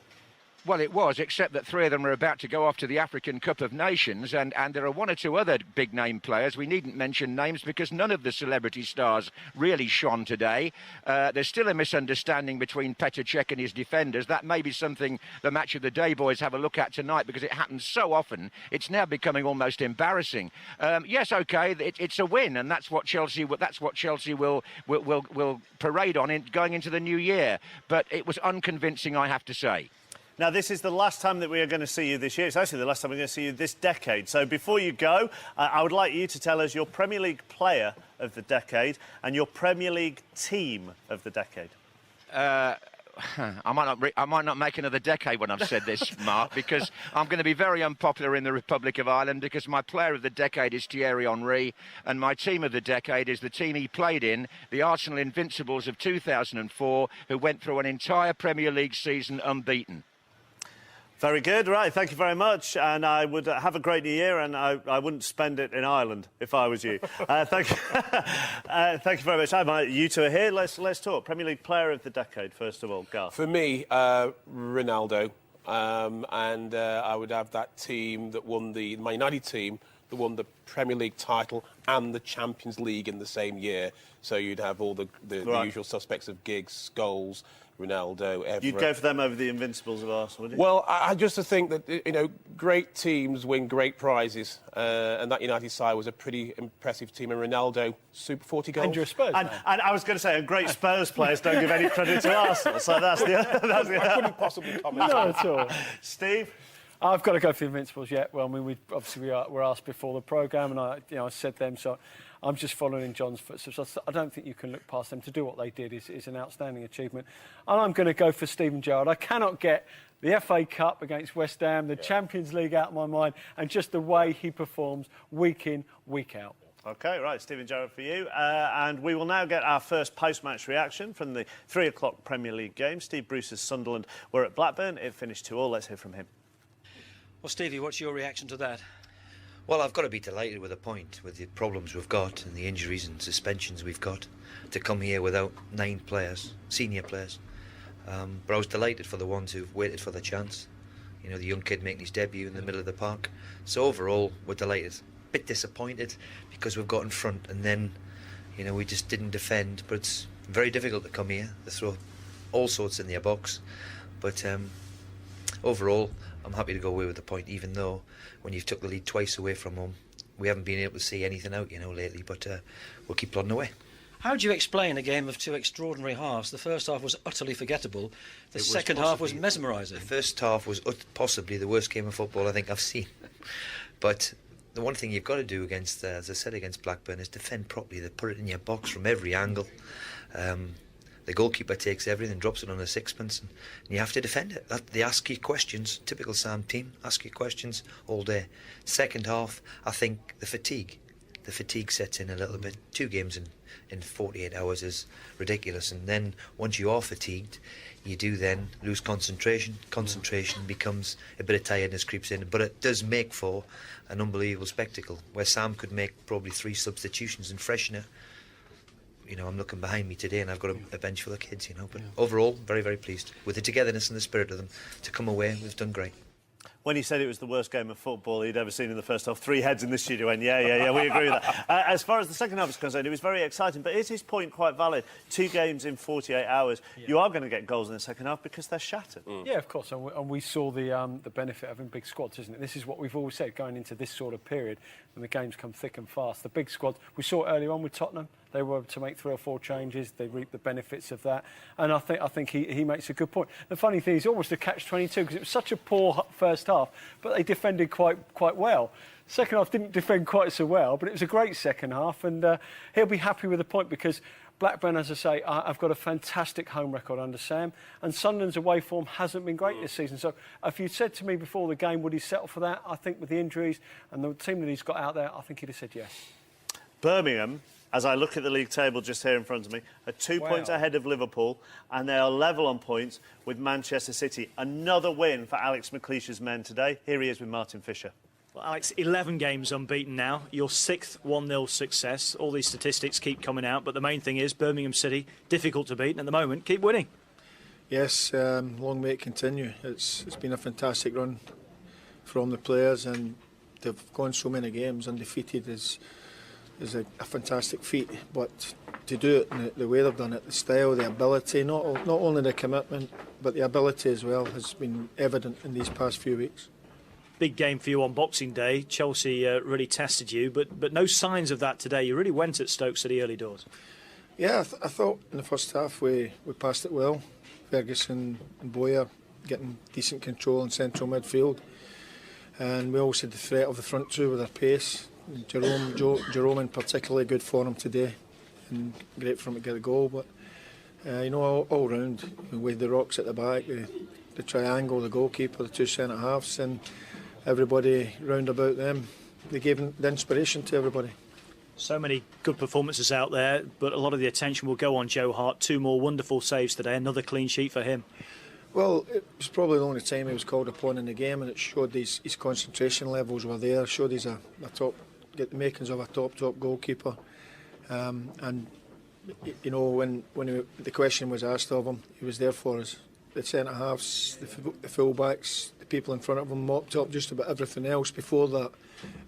T: Well, it was, except that 3 of them are about to go off to the African Cup of Nations, and there are 1 or 2 other big-name players. We needn't mention names because none of the celebrity stars really shone today. There's still a misunderstanding between Petr Cech and his defenders. That may be something the Match of the Day boys have a look at tonight, because it happens so often. It's now becoming almost embarrassing. Yes, OK, it's a win, and that's what Chelsea will parade on going into the new year. But it was unconvincing, I have to say.
A: Now, this is the last time that we are going to see you this year. It's actually the last time we're going to see you this decade. So before you go, I would like you to tell us your Premier League player of the decade and your Premier League team of the decade.
T: I might not make another decade when I've said this, Mark, because I'm going to be very unpopular in the Republic of Ireland, because my player of the decade is Thierry Henry, and my team of the decade is the team he played in, the Arsenal Invincibles of 2004, who went through an entire Premier League season unbeaten.
A: Very good. Right, thank you very much. And I would have a great new year, and I wouldn't spend it in Ireland if I was you. Thank you. Thank you very much. You two are here. Let's talk. Premier League player of the decade, first of all, Garth.
F: For me, Ronaldo. And I would have that team that won my United team that won the Premier League title and the Champions League in the same year. So you'd have all the usual suspects of Giggs, Scholes, Ronaldo, Everett.
A: You'd go for them over the Invincibles of Arsenal, would you?
F: Well, I just think that, great teams win great prizes, and that United side was a pretty impressive team, and Ronaldo, super 40 goals.
G: And you're a Spurs
A: and I was going to say, great Spurs players don't give any credit to Arsenal, so that's the
F: I couldn't possibly comment.
G: Not at all.
A: Steve?
G: I've got to go for the Invincibles yet. Well, I mean, we were asked before the programme, and I said them, so I'm just following in John's footsteps. I don't think you can look past them. To do what they did is an outstanding achievement. And I'm going to go for Steven Gerrard. I cannot get the FA Cup against West Ham, the Champions League out of my mind, and just the way he performs week in, week out.
A: OK, right, Steven Gerrard for you. And we will now get our first post-match reaction from the 3 o'clock Premier League game. Steve Bruce's Sunderland were at Blackburn. It finished 2-2. Let's hear from him.
U: Well, Stevie, what's your reaction to that?
V: Well, I've got to be delighted with the point, with the problems we've got and the injuries and suspensions we've got, to come here without 9 players, senior players. But I was delighted for the ones who've waited for the chance. You know, the young kid making his debut in the middle of the park. So overall, we're delighted. Bit disappointed because we've got in front and then, you know, we just didn't defend. But it's very difficult to come here. They throw all sorts in their box. But overall, I'm happy to go away with the point, even though when you've took the lead twice away from home, we haven't been able to see anything out, you know, lately. But we'll keep plodding away.
U: How do you explain a game of 2 extraordinary halves? The first half was utterly forgettable. The second half was mesmerising.
V: The first half was possibly the worst game of football I think I've seen. But the one thing you've got to do against, as I said, against Blackburn is defend properly. They put it in your box from every angle. The goalkeeper takes everything, drops it on a sixpence, and you have to defend it. They ask you questions. Typical Sam team, ask you questions all day. Second half, I think the fatigue sets in a little bit. 2 games in 48 hours is ridiculous. And then once you are fatigued, you do then lose concentration. Concentration becomes a bit of tiredness creeps in, but it does make for an unbelievable spectacle where Sam could make probably 3 substitutions and freshen it. You know, I'm looking behind me today and I've got a bench full of kids, you know. But overall, very, very pleased with the togetherness and the spirit of them. To come away, we've done great.
A: When he said it was the worst game of football he'd ever seen in the first half, 3 heads in the studio went, yeah, we agree with that. As far as the second half is concerned, it was very exciting, but is his point quite valid? 2 games in 48 hours, you are going to get goals in the second half because they're shattered.
G: Yeah, of course, and we saw the benefit of having big squads, isn't it? This is what we've always said going into this sort of period when the games come thick and fast. The big squad, we saw it earlier on with Tottenham. They were able to make 3 or 4 changes. They reap the benefits of that. And I think he makes a good point. The funny thing is almost a catch-22 because it was such a poor first half, but they defended quite well. Second half didn't defend quite so well, but it was a great second half. And he'll be happy with the point because Blackburn, as I say, I've got a fantastic home record under Sam. And Sunderland's away form hasn't been great this season. So if you'd said to me before the game, would he settle for that? I think with the injuries and the team that he's got out there, I think he'd have said yes.
A: Birmingham, as I look at the league table just here in front of me, are 2 points ahead of Liverpool, and they are level on points with Manchester City. Another win for Alex McLeish's men today. Here he is with Martin Fisher.
W: Well, Alex, 11 games unbeaten now. Your 6th 1-0 success. All these statistics keep coming out, but the main thing is Birmingham City, difficult to beat, and at the moment, keep winning.
X: Yes, long may it continue. It's been a fantastic run from the players, and they've gone so many games undefeated is a fantastic feat, but to do it in the way they've done it, the style, the ability, not only the commitment, but the ability as well has been evident in these past few weeks.
W: Big game for you on Boxing Day. Chelsea really tested you, but no signs of that today. You really went at Stoke City early doors.
X: Yeah, I thought in the first half we passed it well. Ferguson and Boyer getting decent control in central midfield, and we also had the threat of the front 2 with their pace. Jerome in particularly good for him today, and great for him to get a goal. But you know, all round with the rocks at the back, the triangle, the goalkeeper, the 2 centre halves, and everybody round about them, they gave the inspiration to everybody.
W: So many good performances out there, but a lot of the attention will go on Joe Hart. 2 more wonderful saves today, another clean sheet for him.
X: Well, it was probably the only time he was called upon in the game, and it showed his concentration levels were there. It showed he's get the makings of a top goalkeeper. And you know, when the question was asked of him, he was there for us. The centre halves, the full backs, the people in front of him mopped up just about everything else before that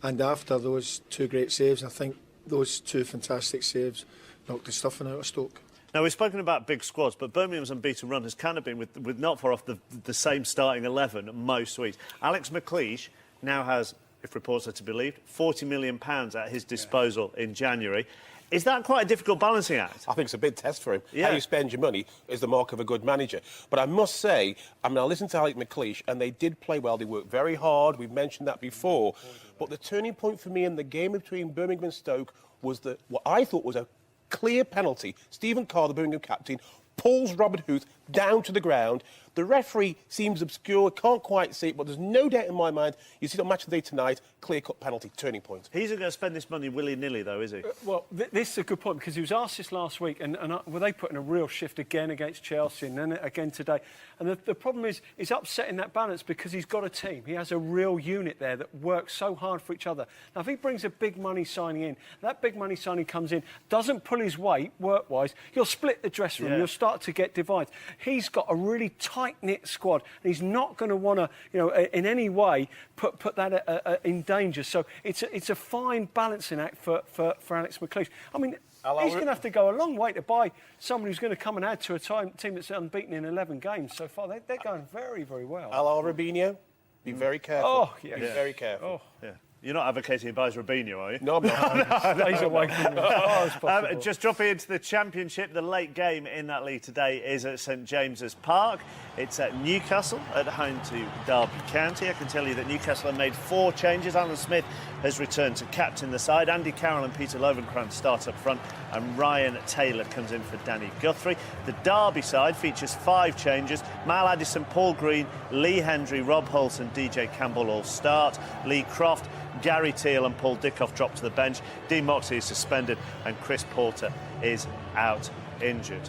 X: and after those 2 great saves. I think those 2 fantastic saves knocked the stuffing out of Stoke.
A: Now, we've spoken about big squads, but Birmingham's unbeaten run has kind of been with not far off the same starting 11 most weeks. Alex McLeish now has if reports are to be believed, £40 million at his disposal in January. Is that quite a difficult balancing act?
F: I think it's a big test for him.
A: Yeah.
F: How you spend your money is the mark of a good manager. But I must say, I listened to Alec McLeish, and they did play well. They worked very hard. We've mentioned that before. But the turning point for me in the game between Birmingham and Stoke was what I thought was a clear penalty. Stephen Carr, the Birmingham captain, pulls Robert Huth down to the ground. The referee seems obscure, can't quite see it, but there's no doubt in my mind, you see it on Match of the Day tonight, clear-cut penalty, turning point.
A: He isn't going to spend this money willy-nilly, though, is he?
G: Well, this is a good point, because he was asked this last week, and they put in a real shift again against Chelsea, and then again today. And the problem is, he's upsetting that balance because he's got a team. He has a real unit there that works so hard for each other. Now, if he brings a big money signing in, that big money signing comes in, doesn't pull his weight work-wise, you'll split the dressing room, you'll start to get divides. He's got a really tight-knit squad, and he's not going to want to, in any way, put that in danger. So it's a fine balancing act for Alex McLeish. I mean, he's going to have to go a long way to buy someone who's going to come and add to a team that's unbeaten in 11 games so far. They're going very, very well.
F: Al Robinho, be very careful.
G: Oh, yeah.
F: Be very careful.
G: Oh.
A: Yeah. You're not advocating he buys Robinho, are you?
F: No, I'm not.
G: Stays away from him as far as possible.
A: Just dropping into the Championship, the late game in that league today is at St James's Park. It's at Newcastle, at home to Derby County. I can tell you that Newcastle have made 4 changes. Alan Smith has returned to captain the side. Andy Carroll and Peter Lovenkrands start up front, and Ryan Taylor comes in for Danny Guthrie. The Derby side features 5 changes. Mal Addison, Paul Green, Lee Hendry, Rob Holt and DJ Campbell all start. Lee Croft, Gary Teal and Paul Dickoff drop to the bench. Dean Moxley is suspended and Chris Porter is out injured.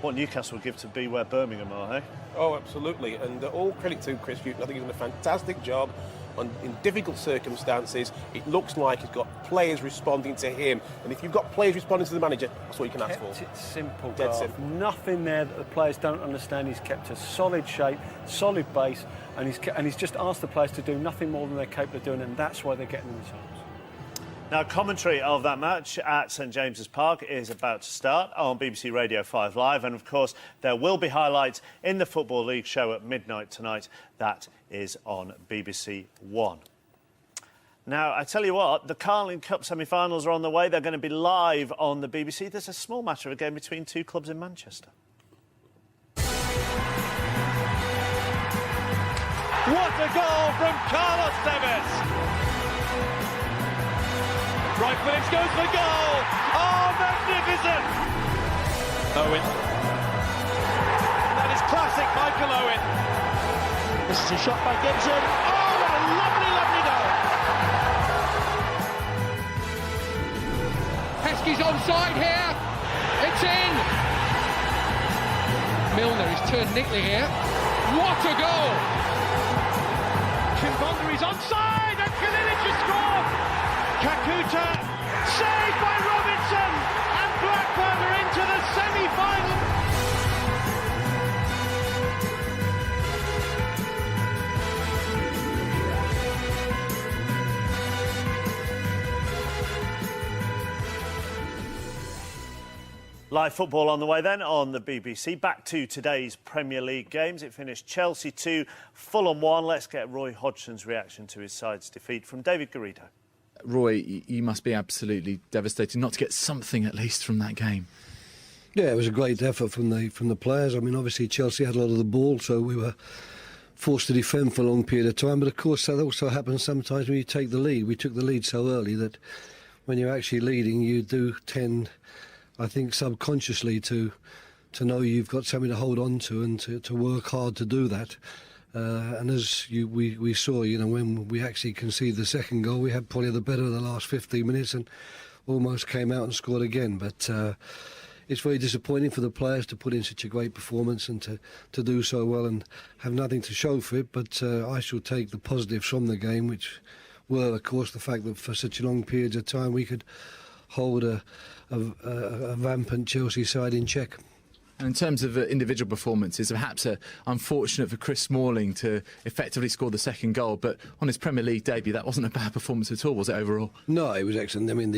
A: What Newcastle will give to be where Birmingham are, eh?
F: Oh, absolutely. And all credit to Chris Hughton. I think he's done a fantastic job in difficult circumstances. It looks like he's got players responding to him. And if you've got players responding to the manager, that's what you can ask for.
G: It's simple,
F: Dead
G: Garth.
F: simple.
G: Nothing there that the players don't understand. He's kept a solid shape, solid base, and he's just asked the players to do nothing more than they're capable of doing, and that's why they're getting the results.
A: Now, commentary of that match at St James's Park is about to start on BBC Radio 5 Live, and of course there will be highlights in the Football League show at midnight tonight. That is on BBC One. Now, I tell you what, the Carling Cup semi-finals are on the way. They're going to be live on the BBC. There's a small matter of a game between 2 clubs in Manchester.
K: What a goal from Carlos Tevez! Right footage goes for goal! Oh, magnificent! Owen. That is classic Michael Owen. This is a shot by Gibson. Oh, what a lovely, lovely goal!
N: Heskey's onside here. It's in. Milner is turned neatly here. What a goal!
K: Chimbonda is onside and Claridge has scored! Kakuta saved by Robinson and Blackburn are into the semi-final.
A: Live football on the way then on the BBC. Back to today's Premier League games. It finished Chelsea 2, Fulham 1. Let's get Roy Hodgson's reaction to his side's defeat from David Garrido.
P: Roy, you must be absolutely devastated not to get something at least from that game.
Q: Yeah, it was a great effort from the players. I mean, obviously Chelsea had a lot of the ball, so we were forced to defend for a long period of time. But of course, that also happens sometimes when you take the lead. We took the lead so early that when you're actually leading, you do tend, I think, subconsciously to know you've got something to hold on to and to work hard to do that. And as we saw, when we actually conceded the second goal, we had probably the better of the last 15 minutes and almost came out and scored again. But it's very disappointing for the players to put in such a great performance and to do so well and have nothing to show for it. But I shall take the positives from the game, which were, of course, the fact that for such a long period of time we could hold a rampant Chelsea side in check.
P: And in terms of individual performances, perhaps unfortunate for Chris Smalling to effectively score the second goal, but on his Premier League debut, that wasn't a bad performance at all, was it, overall?
Q: No, it was excellent. I mean,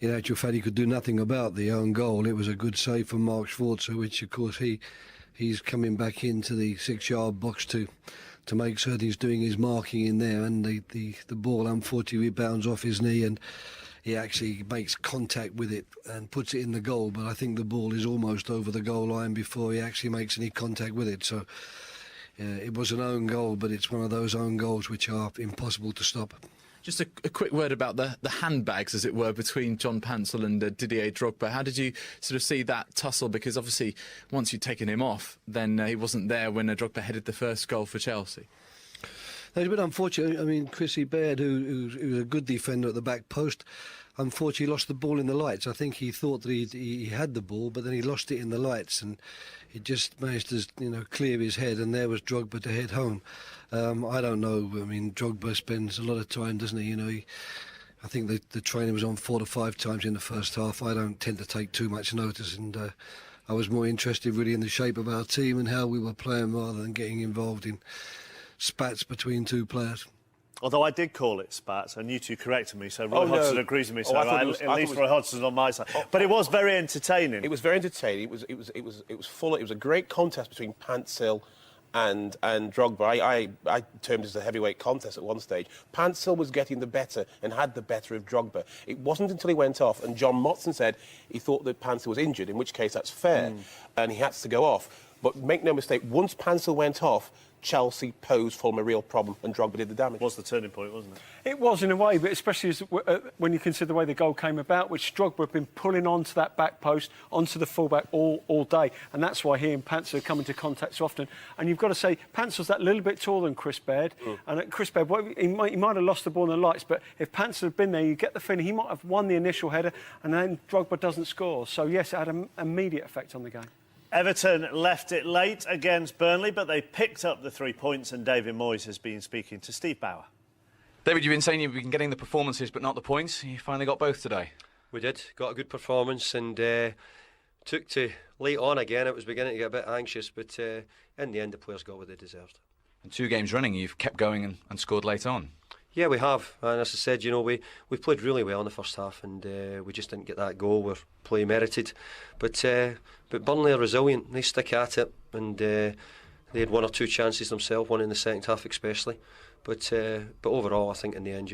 Q: in actual fact, he could do nothing about the own goal. It was a good save from Mark Schwarzer, which, of course, he's coming back into the 6-yard box to to make certain he's doing his marking in there, and the ball unfortunately bounds off his knee, and he actually makes contact with it and puts it in the goal. But I think the ball is almost over the goal line before he actually makes any contact with it. So it was an own goal, but it's one of those own goals which are impossible to stop.
P: Just a quick word about the handbags, as it were, between John Pansel and Didier Drogba. How did you sort of see that tussle? Because obviously, once you'd taken him off, then he wasn't there when Drogba headed the first goal for Chelsea.
Q: It's a bit unfortunate. I mean, Chrissy Baird, who's a good defender at the back post, unfortunately lost the ball in the lights. I think he thought that he had the ball, but then he lost it in the lights, and he just managed to clear his head, and there was Drogba to head home. I don't know. I mean, Drogba spends a lot of time, doesn't he? I think the training was on 4 to 5 times in the first half. I don't tend to take too much notice, and I was more interested really in the shape of our team and how we were playing rather than getting involved in spats between two players.
A: Although I did call it spats, and you two corrected me, so Roy Hodgson agrees with me. So at least Roy Hodgson's on my side. But it was very entertaining.
F: It was very entertaining. It was full. It was a great contest between Pansel and Drogba. I termed it as a heavyweight contest at one stage. Pansel was getting the better and had the better of Drogba. It wasn't until he went off, and John Motson said he thought that Pansel was injured, in which case that's fair, and he had to go off. But make no mistake, once Pansel went off, Chelsea posed for him a real problem, and Drogba did the damage.
A: It was the turning point, wasn't it?
G: It was, in a way, but especially when you consider the way the goal came about, which Drogba had been pulling onto that back post, onto the fullback all day, and that's why he and Pansel come into contact so often. And you've got to say, Pansel's that little bit taller than Chris Baird, and Chris Baird, he might have lost the ball in the lights, but if Pansel had been there, you get the feeling he might have won the initial header, and then Drogba doesn't score. So yes, it had an immediate effect on the game.
A: Everton left it late against Burnley, but they picked up the 3 points, and David Moyes has been speaking to Steve Bauer.
B: David, you've been saying you've been getting the performances but not the points. You finally got both today.
I: We did. Got a good performance, and took to late on again. It was beginning to get a bit anxious, but in the end the players got what they deserved.
B: And 2 games running, you've kept going and scored late on.
I: Yeah, we have. And as I said, we played really well in the first half, and we just didn't get that goal where play merited. But Burnley are resilient. They stick at it, and they had 1 or 2 chances themselves, one in the second half especially. But overall, I think in the end,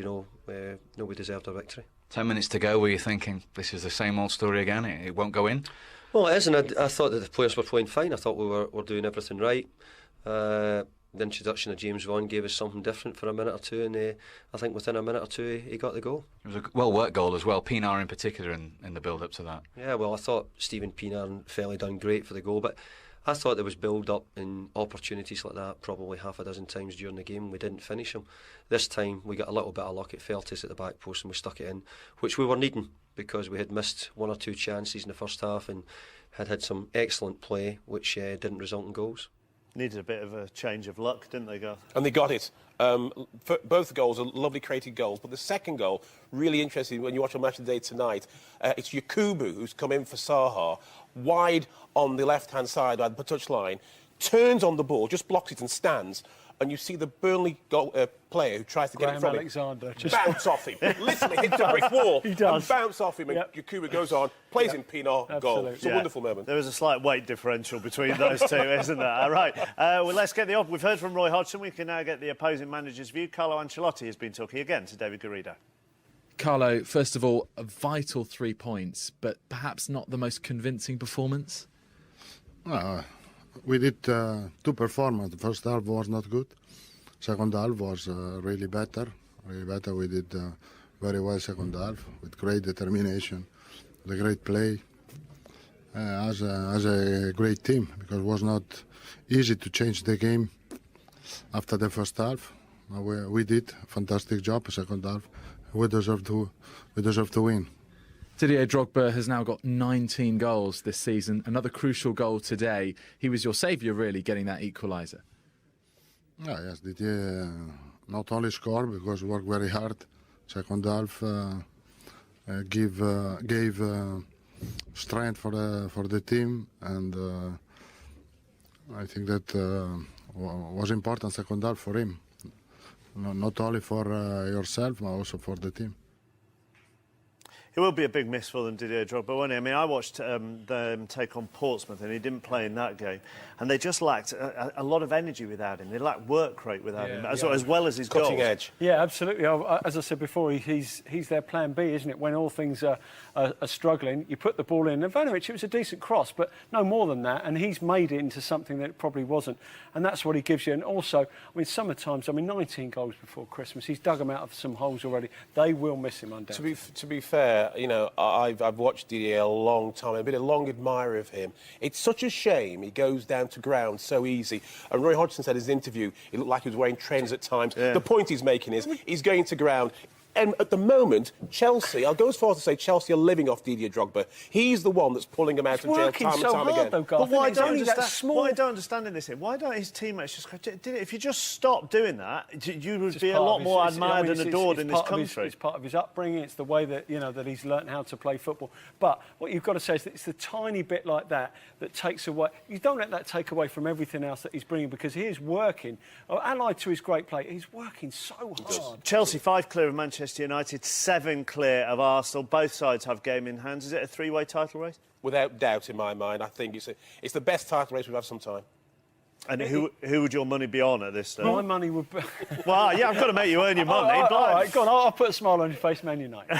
I: we deserved our victory.
B: 10 minutes to go, were you thinking, this is the same old story again, it won't go in?
I: Well, it is, and I thought that the players were playing fine. I thought we were doing everything right. The introduction of James Vaughan gave us something different for a minute or two, and I think within a minute or two he got the goal.
B: It was a well-worked goal as well, Pienaar in particular in the build-up to that.
I: Yeah, well, I thought Stephen Pienaar and Felly done great for the goal, but I thought there was build-up and opportunities like that probably half a dozen times during the game. We didn't finish them. This time we got a little bit of luck. It fell to us at the back post and we stuck it in, which we were needing because we had missed 1 or 2 chances in the first half and had some excellent play which didn't result in goals.
A: Needed a bit of a change of luck, didn't they, Garth?
F: And they got it. Both goals are lovely created goals, but the second goal, really interesting when you watch a match of the day tonight. It's Yakubu who's come in for Saha, wide on the left-hand side by the touchline, turns on the ball, just blocks it and stands, and you see the Burnley player who tries to get it from
G: Alexander
F: him bounce off him, literally hits a brick wall and bounce off him, and Yakubu goes on, plays in Pienaar, goal. It's a wonderful moment.
A: There was a slight weight differential between those two, isn't there? All right, well, let's get we've heard from Roy Hodgson, we can now get the opposing manager's view. Carlo Ancelotti has been talking again to David Garrido.
P: Carlo, first of all, a vital 3 points, but perhaps not the most convincing performance?
L: We did 2 performances. The first half was not good. Second half was really better. We did very well second half with great determination, the great play, as a great team, because it was not easy to change the game after the first half. We did a fantastic job second half. We deserve to win.
P: Didier Drogba has now got 19 goals this season. Another crucial goal today. He was your saviour, really, getting that equaliser.
L: Yes, Didier not only scored because he worked very hard. Second half gave strength for the team, and I think that was important second half for him. Not only for yourself, but also for the team.
A: It will be a big miss for them, Didier Drogba, won't it? I mean, I watched them take on Portsmouth, and he didn't play in that game, and they just lacked a lot of energy without him. They lacked work rate without him, as well as his
F: cutting
A: goals.
F: edge.
G: Yeah, absolutely. As I said before, he's their plan B, isn't it? When all things are struggling, you put the ball in. And Ivanovic, it was a decent cross, but no more than that, and he's made it into something that it probably wasn't. And that's what he gives you. And also, I mean, summertimes, 19 goals before Christmas. He's dug them out of some holes already. They will miss him, undoubtedly.
F: To be fair, you know, I've watched Didier a long time. I've been a long admirer of him. It's such a shame he goes down to ground so easy. And Roy Hodgson said in his interview, he looked like he was wearing trainers at times. Yeah. The point he's making is he's going to ground. And at the moment, Chelsea, I'll go as far as to say Chelsea are living off Didier Drogba. He's the one that's pulling them out of jail time and time again.
G: Though, Garth,
A: but what I don't understand in this, why don't his teammates just go, if you just stop doing that, you would be a lot more admired and adored in this country.
G: It's part of his upbringing. It's the way that, that he's learnt how to play football. But what you've got to say is that it's the tiny bit like that takes away. You don't let that take away from everything else that he's bringing, because he is working, allied to his great play, he's working so hard.
A: Chelsea 5 clear of Manchester United, 7 clear of Arsenal. Both sides have game in hand. Is it a 3-way title race?
F: Without doubt, in my mind, I think it's the best title race we've had some time.
A: And who would your money be on at this stage?
G: My money would be...
A: Well, yeah, I've got to make you earn your money.
G: All right, go on, I'll put a smile on your face, Man United.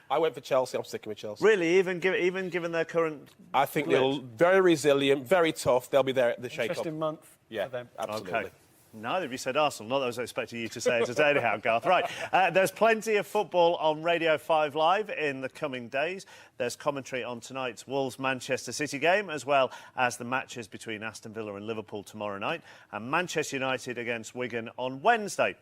F: I went for Chelsea. I'm sticking with Chelsea.
A: Really? Even given their current...
F: I think they're very resilient, very tough. They'll be there at the shake-up.
G: Interesting month for them.
F: Absolutely.
A: Okay. Neither of you said Arsenal. Not that I was expecting you to say it today, anyhow, Garth. Right, there's plenty of football on Radio 5 Live in the coming days. There's commentary on tonight's Wolves-Manchester City game, as well as the matches between Aston Villa and Liverpool tomorrow night, and Manchester United against Wigan on Wednesday.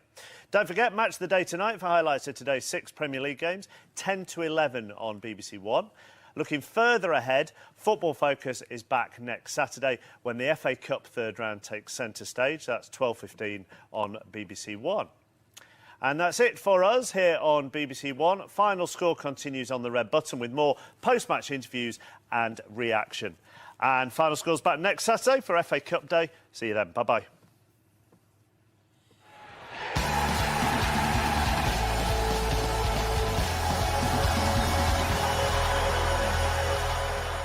A: Don't forget, Match of the Day tonight for highlights of today's 6 Premier League games, 10 to 11 on BBC One. Looking further ahead, Football Focus is back next Saturday when the FA Cup third round takes centre stage. That's 12:15 on BBC One. And that's it for us here on BBC One. Final Score continues on the red button with more post-match interviews and reaction. And Final Score's back next Saturday for FA Cup Day. See you then. Bye-bye.